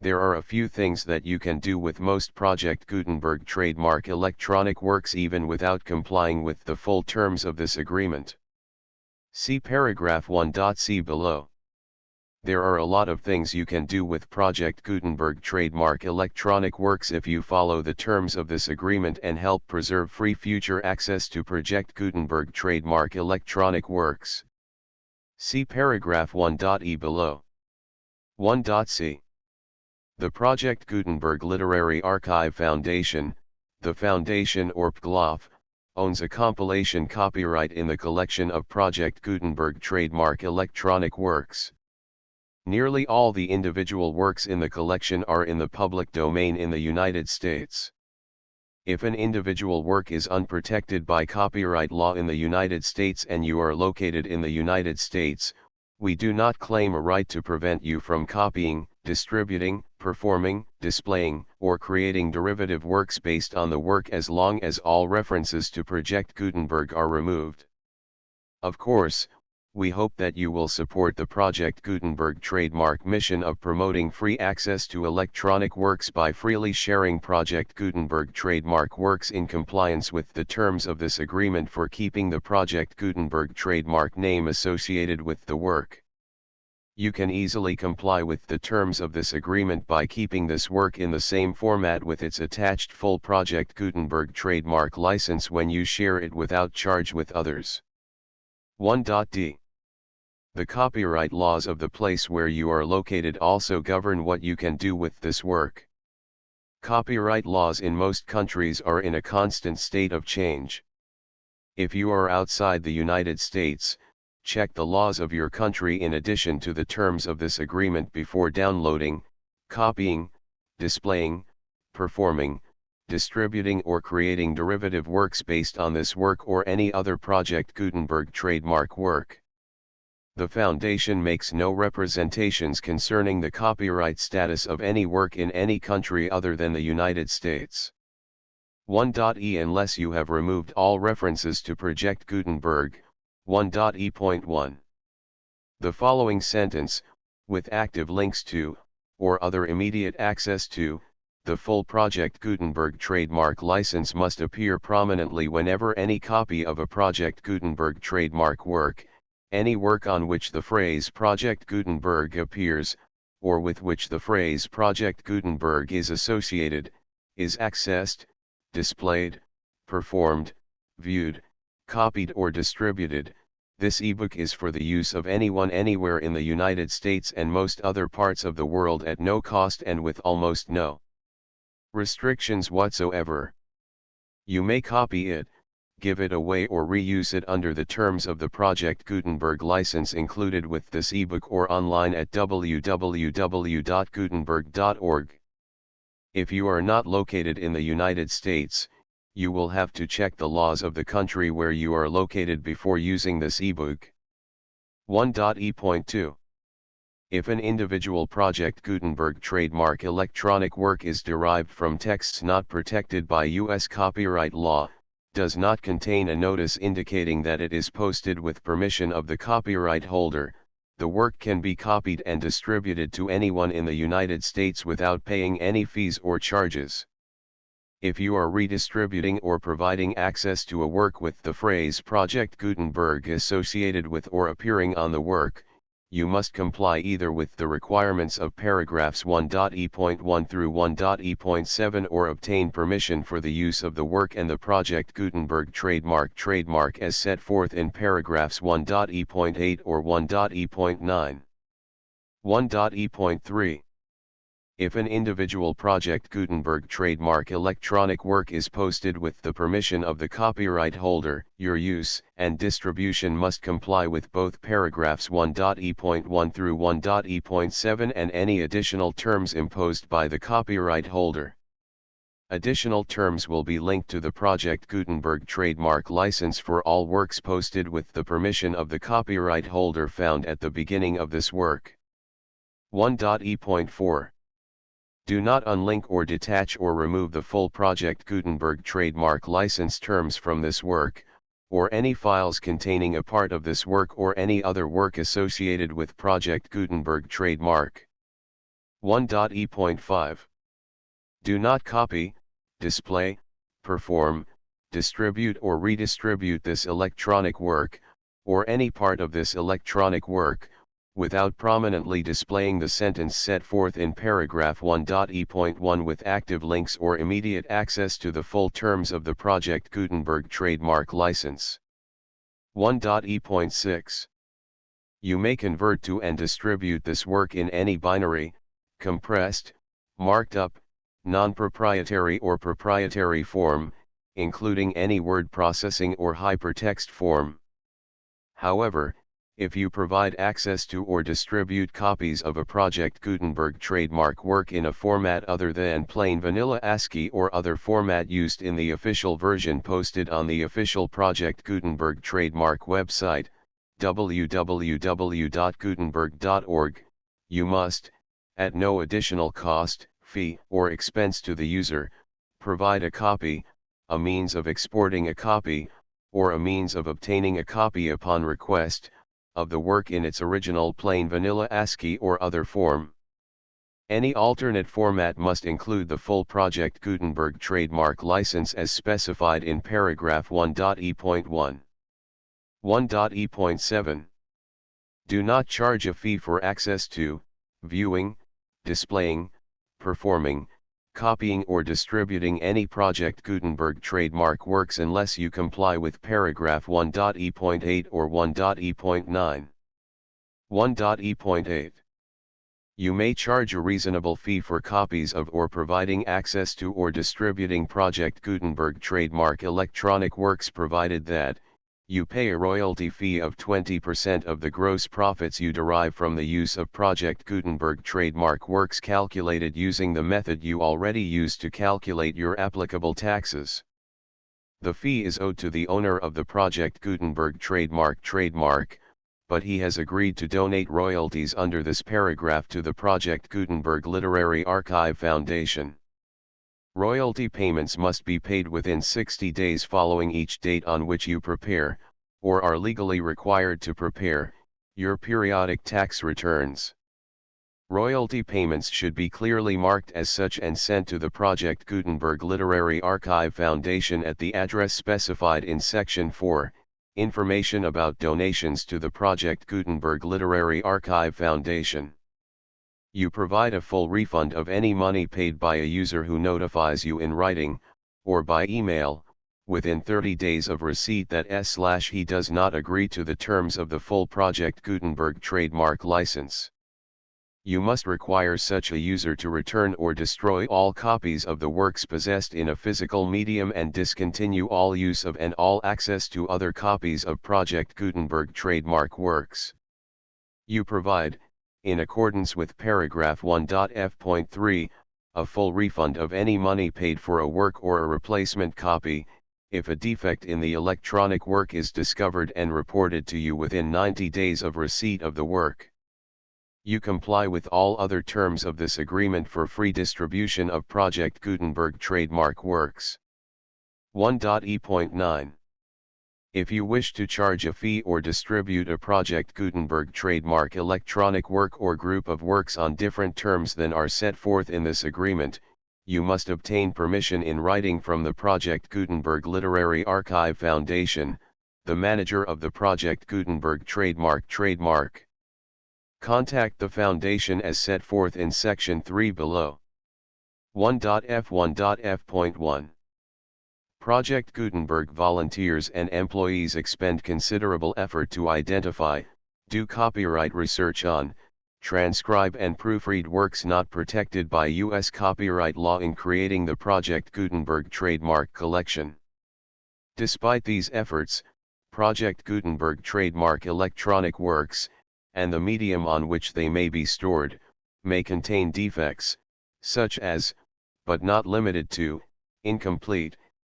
There are a few things that you can do with most Project Gutenberg trademark electronic works even without complying with the full terms of this agreement. See paragraph 1.c below. There are a lot of things you can do with Project Gutenberg trademark electronic works if you follow the terms of this agreement and help preserve free future access to Project Gutenberg trademark electronic works. See paragraph 1.e below. 1.c. The Project Gutenberg Literary Archive Foundation, the Foundation or PGLOF, owns a compilation copyright in the collection of Project Gutenberg trademark electronic works. Nearly all the individual works in the collection are in the public domain in the United States. If an individual work is unprotected by copyright law in the United States and you are located in the United States, we do not claim a right to prevent you from copying, distributing, performing, displaying, or creating derivative works based on the work as long as all references to Project Gutenberg are removed. Of course, we hope that you will support the Project Gutenberg trademark mission of promoting free access to electronic works by freely sharing Project Gutenberg trademark works in compliance with the terms of this agreement for keeping the Project Gutenberg trademark name associated with the work. You can easily comply with the terms of this agreement by keeping this work in the same format with its attached full Project Gutenberg trademark license when you share it without charge with others. 1.d. The copyright laws of the place where you are located also govern what you can do with this work. Copyright laws in most countries are in a constant state of change. If you are outside the United States, check the laws of your country in addition to the terms of this agreement before downloading, copying, displaying, performing, distributing or creating derivative works based on this work or any other Project Gutenberg trademark work. The Foundation makes no representations concerning the copyright status of any work in any country other than the United States. 1.e Unless you have removed all references to Project Gutenberg, 1.e.1. The following sentence, with active links to, or other immediate access to, the full Project Gutenberg trademark license must appear prominently whenever any copy of a Project Gutenberg trademark work, any work on which the phrase Project Gutenberg appears, or with which the phrase Project Gutenberg is associated, is accessed, displayed, performed, viewed, copied or distributed. This ebook is for the use of anyone anywhere in the United States and most other parts of the world at no cost and with almost no restrictions whatsoever. You may copy it, give it away or reuse it under the terms of the Project Gutenberg license included with this ebook or online at www.gutenberg.org. If you are not located in the United States, you will have to check the laws of the country where you are located before using this ebook. 1.e.2. If an individual Project Gutenberg trademark electronic work is derived from texts not protected by U.S. copyright law, does not contain a notice indicating that it is posted with permission of the copyright holder, the work can be copied and distributed to anyone in the United States without paying any fees or charges. If you are redistributing or providing access to a work with the phrase Project Gutenberg associated with or appearing on the work, you must comply either with the requirements of paragraphs 1.e.1 through 1.e.7 or obtain permission for the use of the work and the Project Gutenberg trademark as set forth in paragraphs 1.e.8 or 1.e.9. 1.e.3. If an individual Project Gutenberg trademark electronic work is posted with the permission of the copyright holder, your use and distribution must comply with both paragraphs 1.e.1 through 1.e.7 and any additional terms imposed by the copyright holder. Additional terms will be linked to the Project Gutenberg trademark license for all works posted with the permission of the copyright holder found at the beginning of this work. 1.e.4. Do not unlink or detach or remove the full Project Gutenberg trademark license terms from this work, or any files containing a part of this work or any other work associated with Project Gutenberg trademark. 1.e.5. Do not copy, display, perform, distribute or redistribute this electronic work, or any part of this electronic work, without prominently displaying the sentence set forth in paragraph 1.e.1 with active links or immediate access to the full terms of the Project Gutenberg trademark license. 1.e.6. You may convert to and distribute this work in any binary, compressed, marked up, non-proprietary or proprietary form, including any word processing or hypertext form. However, if you provide access to or distribute copies of a Project Gutenberg trademark work in a format other than plain vanilla ASCII or other format used in the official version posted on the official Project Gutenberg trademark website, www.gutenberg.org, you must, at no additional cost, fee, or expense to the user, provide a copy, a means of exporting a copy, or a means of obtaining a copy upon request, of the work in its original plain vanilla ASCII or other form. Any alternate format must include the full Project Gutenberg trademark license as specified in paragraph 1.e.1. 1.e.7. Do not charge a fee for access to, viewing, displaying, performing, copying or distributing any Project Gutenberg trademark works unless you comply with paragraph 1.e.8 or 1.e.9. 1.e.8. You may charge a reasonable fee for copies of or providing access to or distributing Project Gutenberg trademark electronic works provided that, You pay a royalty fee of 20% of the gross profits you derive from the use of Project Gutenberg trademark works calculated using the method you already used to calculate your applicable taxes. The fee is owed to the owner of the Project Gutenberg trademark, but he has agreed to donate royalties under this paragraph to the Project Gutenberg Literary Archive Foundation. Royalty payments must be paid within 60 days following each date on which you prepare, or are legally required to prepare, your periodic tax returns. Royalty payments should be clearly marked as such and sent to the Project Gutenberg Literary Archive Foundation at the address specified in Section 4, Information about donations to the Project Gutenberg Literary Archive Foundation. You provide a full refund of any money paid by a user who notifies you in writing, or by email, within 30 days of receipt that he does not agree to the terms of the full Project Gutenberg trademark license. You must require such a user to return or destroy all copies of the works possessed in a physical medium and discontinue all use of and all access to other copies of Project Gutenberg trademark works. You provide, in accordance with paragraph 1.f.3, a full refund of any money paid for a work or a replacement copy, if a defect in the electronic work is discovered and reported to you within 90 days of receipt of the work. You comply with all other terms of this agreement for free distribution of Project Gutenberg trademark works. 1.e.9. If you wish to charge a fee or distribute a Project Gutenberg trademark electronic work or group of works on different terms than are set forth in this agreement, you must obtain permission in writing from the Project Gutenberg Literary Archive Foundation, the manager of the Project Gutenberg trademark. Contact the Foundation as set forth in Section 3 below. 1.f1.f.1. Project Gutenberg volunteers and employees expend considerable effort to identify, do copyright research on, transcribe and proofread works not protected by U.S. copyright law in creating the Project Gutenberg trademark collection. Despite these efforts, Project Gutenberg trademark electronic works, and the medium on which they may be stored, may contain defects, such as, but not limited to, incomplete,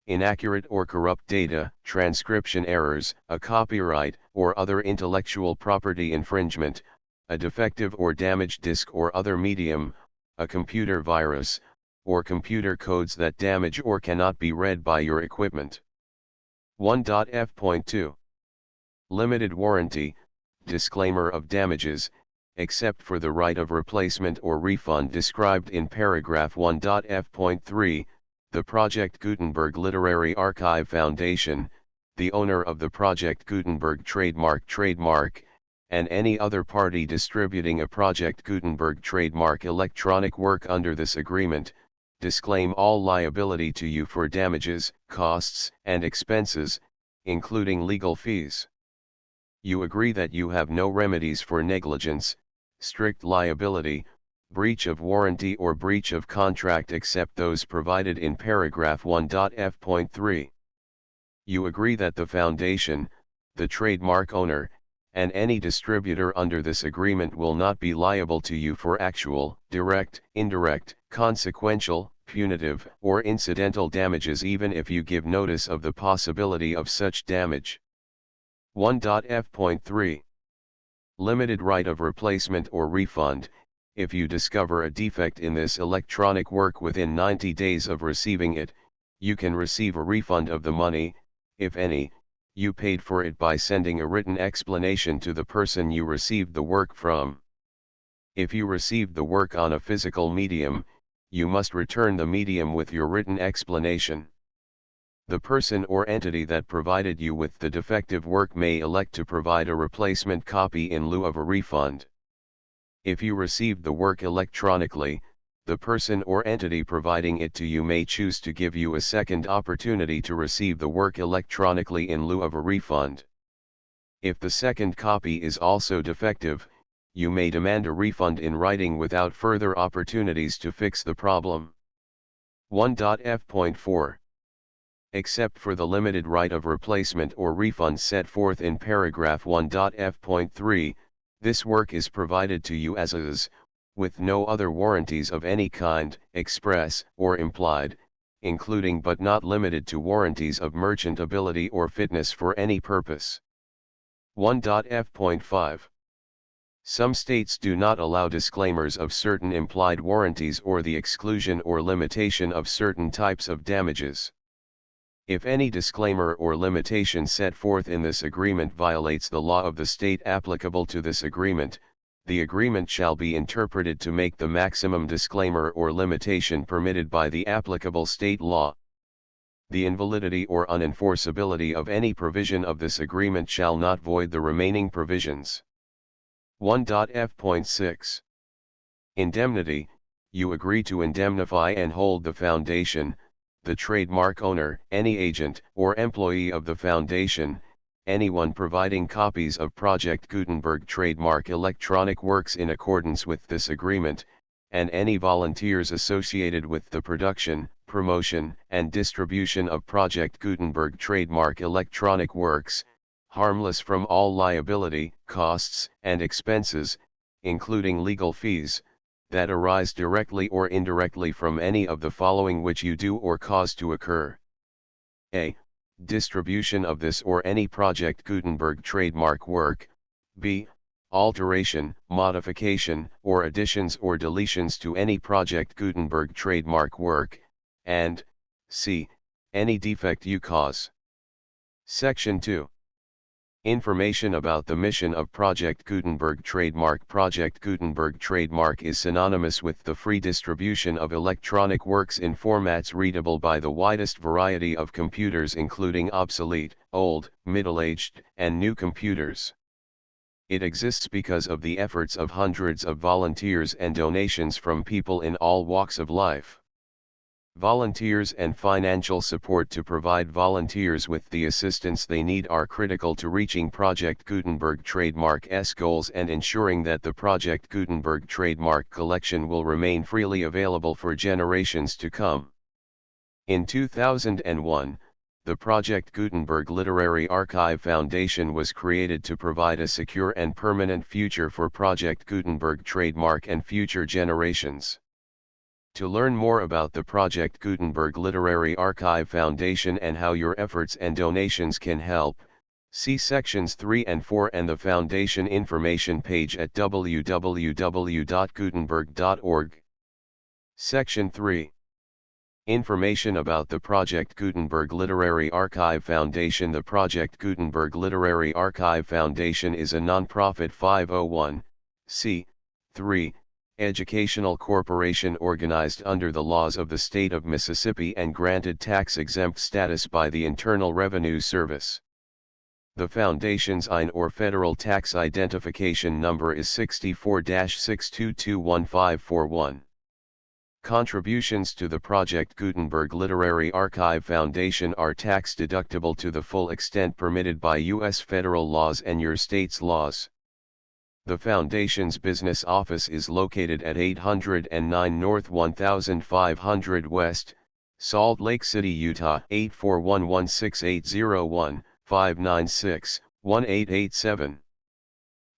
inaccurate or corrupt data, transcription errors, a copyright or other intellectual property infringement, a defective or damaged disk or other medium, a computer virus, or computer codes that damage or cannot be read by your equipment. 1.f.2. Limited warranty, disclaimer of damages, except for the right of replacement or refund described in paragraph 1.f.3, the Project Gutenberg Literary Archive Foundation, the owner of the Project Gutenberg trademark, and any other party distributing a Project Gutenberg trademark electronic work under this agreement, disclaim all liability to you for damages, costs, and expenses, including legal fees. You agree that you have no remedies for negligence, strict liability, breach of warranty or breach of contract except those provided in paragraph 1.f.3. You agree that the Foundation, the trademark owner, and any distributor under this agreement will not be liable to you for actual, direct, indirect, consequential, punitive, or incidental damages even if you give notice of the possibility of such damage. 1.f.3. Limited right of replacement or refund. If you discover a defect in this electronic work within 90 days of receiving it, you can receive a refund of the money, if any, you paid for it by sending a written explanation to the person you received the work from. If you received the work on a physical medium, you must return the medium with your written explanation. The person or entity that provided you with the defective work may elect to provide a replacement copy in lieu of a refund. If you received the work electronically, the person or entity providing it to you may choose to give you a second opportunity to receive the work electronically in lieu of a refund. If the second copy is also defective, you may demand a refund in writing without further opportunities to fix the problem. 1.f.4. except for the limited right of replacement or refund set forth in paragraph 1.f.3, this work is provided to you as is, with no other warranties of any kind, express or implied, including but not limited to warranties of merchantability or fitness for any purpose. 1.f.5. Some states do not allow disclaimers of certain implied warranties or the exclusion or limitation of certain types of damages. If any disclaimer or limitation set forth in this agreement violates the law of the state applicable to this agreement, the agreement shall be interpreted to make the maximum disclaimer or limitation permitted by the applicable state law. The invalidity or unenforceability of any provision of this agreement shall not void the remaining provisions. 1.f.6. Indemnity. You agree to indemnify and hold the foundation, the trademark owner, any agent or employee of the foundation, anyone providing copies of Project Gutenberg trademark electronic works in accordance with this agreement, and any volunteers associated with the production, promotion, and distribution of Project Gutenberg trademark electronic works, harmless from all liability, costs, and expenses, including legal fees, that arise directly or indirectly from any of the following which you do or cause to occur. A. Distribution of this or any Project Gutenberg trademark work. B. Alteration, modification, or additions or deletions to any Project Gutenberg trademark work, and C. Any defect you cause. Section 2. Information about the mission of Project Gutenberg trademark. Project Gutenberg trademark is synonymous with the free distribution of electronic works in formats readable by the widest variety of computers, including obsolete, old, middle-aged, and new computers. It exists because of the efforts of hundreds of volunteers and donations from people in all walks of life. Volunteers and financial support to provide volunteers with the assistance they need are critical to reaching Project Gutenberg trademark's goals and ensuring that the Project Gutenberg trademark collection will remain freely available for generations to come. In 2001, the Project Gutenberg Literary Archive Foundation was created to provide a secure and permanent future for Project Gutenberg trademark and future generations. To learn more about the Project Gutenberg Literary Archive Foundation and how your efforts and donations can help, see sections 3 and 4 and the Foundation information page at www.gutenberg.org. Section 3. Information about the Project Gutenberg Literary Archive Foundation. The Project Gutenberg Literary Archive Foundation is a non-profit 501(c)(3) educational corporation organized under the laws of the state of Mississippi and granted tax-exempt status by the Internal Revenue Service. The Foundation's IN or Federal Tax Identification Number is 64-6221541. Contributions to the Project Gutenberg Literary Archive Foundation are tax-deductible to the full extent permitted by U.S. federal laws and your state's laws. The Foundation's business office is located at 809 North 1500 West, Salt Lake City, Utah 841-16801-596-1887.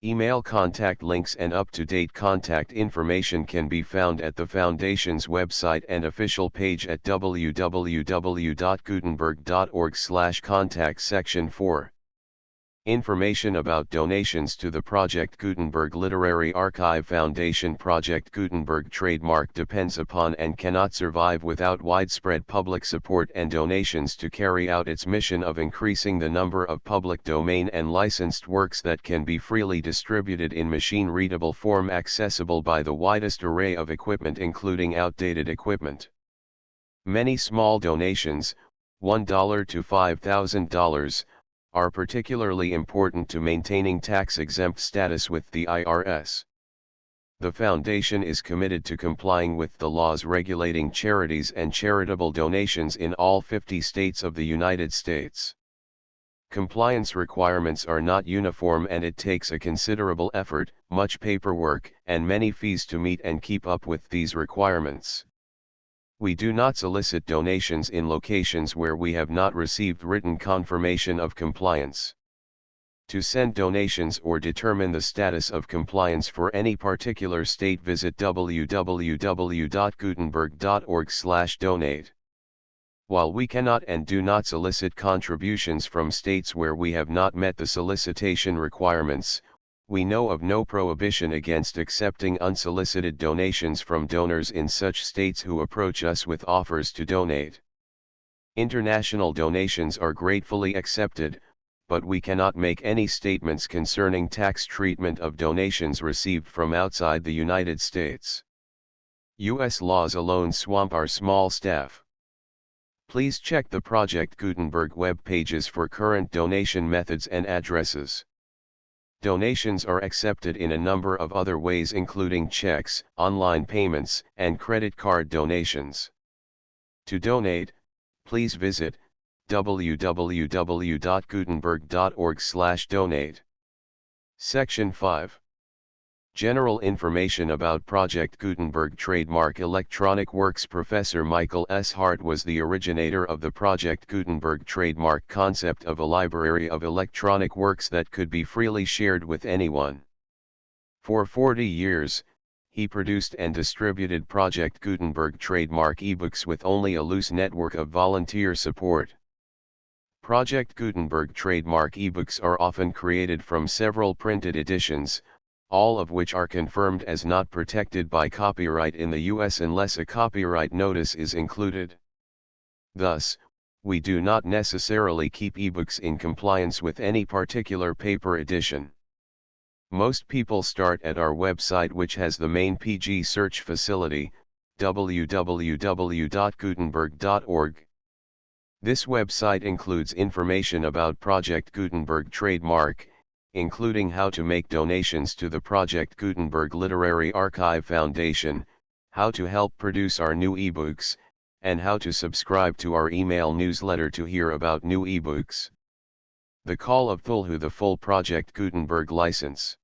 Email contact links and up-to-date contact information can be found at the Foundation's website and official page at www.gutenberg.org/contact. Section 4. Information about donations to the Project Gutenberg Literary Archive Foundation. Project Gutenberg trademark depends upon and cannot survive without widespread public support and donations to carry out its mission of increasing the number of public domain and licensed works that can be freely distributed in machine-readable form accessible by the widest array of equipment, including outdated equipment. Many small donations, $1 to $5,000, are particularly important to maintaining tax-exempt status with the IRS. The Foundation is committed to complying with the laws regulating charities and charitable donations in all 50 states of the United States. Compliance requirements are not uniform and it takes a considerable effort, much paperwork, and many fees to meet and keep up with these requirements. We do not solicit donations in locations where we have not received written confirmation of compliance. To send donations or determine the status of compliance for any particular state, visit www.gutenberg.org/donate. While we cannot and do not solicit contributions from states where we have not met the solicitation requirements, we know of no prohibition against accepting unsolicited donations from donors in such states who approach us with offers to donate. International donations are gratefully accepted, but we cannot make any statements concerning tax treatment of donations received from outside the United States. U.S. laws alone swamp our small staff. Please check the Project Gutenberg web pages for current donation methods and addresses. Donations are accepted in a number of other ways, including checks, online payments, and credit card donations. To donate, please visit www.gutenberg.org/donate. Section 5. General information about Project Gutenberg trademark electronic works. Professor Michael S. Hart was the originator of the Project Gutenberg trademark concept of a library of electronic works that could be freely shared with anyone. For 40 years, he produced and distributed Project Gutenberg trademark ebooks with only a loose network of volunteer support. Project Gutenberg trademark ebooks are often created from several printed editions, all of which are confirmed as not protected by copyright in the U.S. unless a copyright notice is included. Thus, we do not necessarily keep ebooks in compliance with any particular paper edition. Most people start at our website, which has the main PG search facility, www.gutenberg.org. This website includes information about Project Gutenberg trademark, including how to make donations to the Project Gutenberg Literary Archive Foundation, how to help produce our new ebooks, and how to subscribe to our email newsletter to hear about new ebooks. The Call of Cthulhu, the full Project Gutenberg license.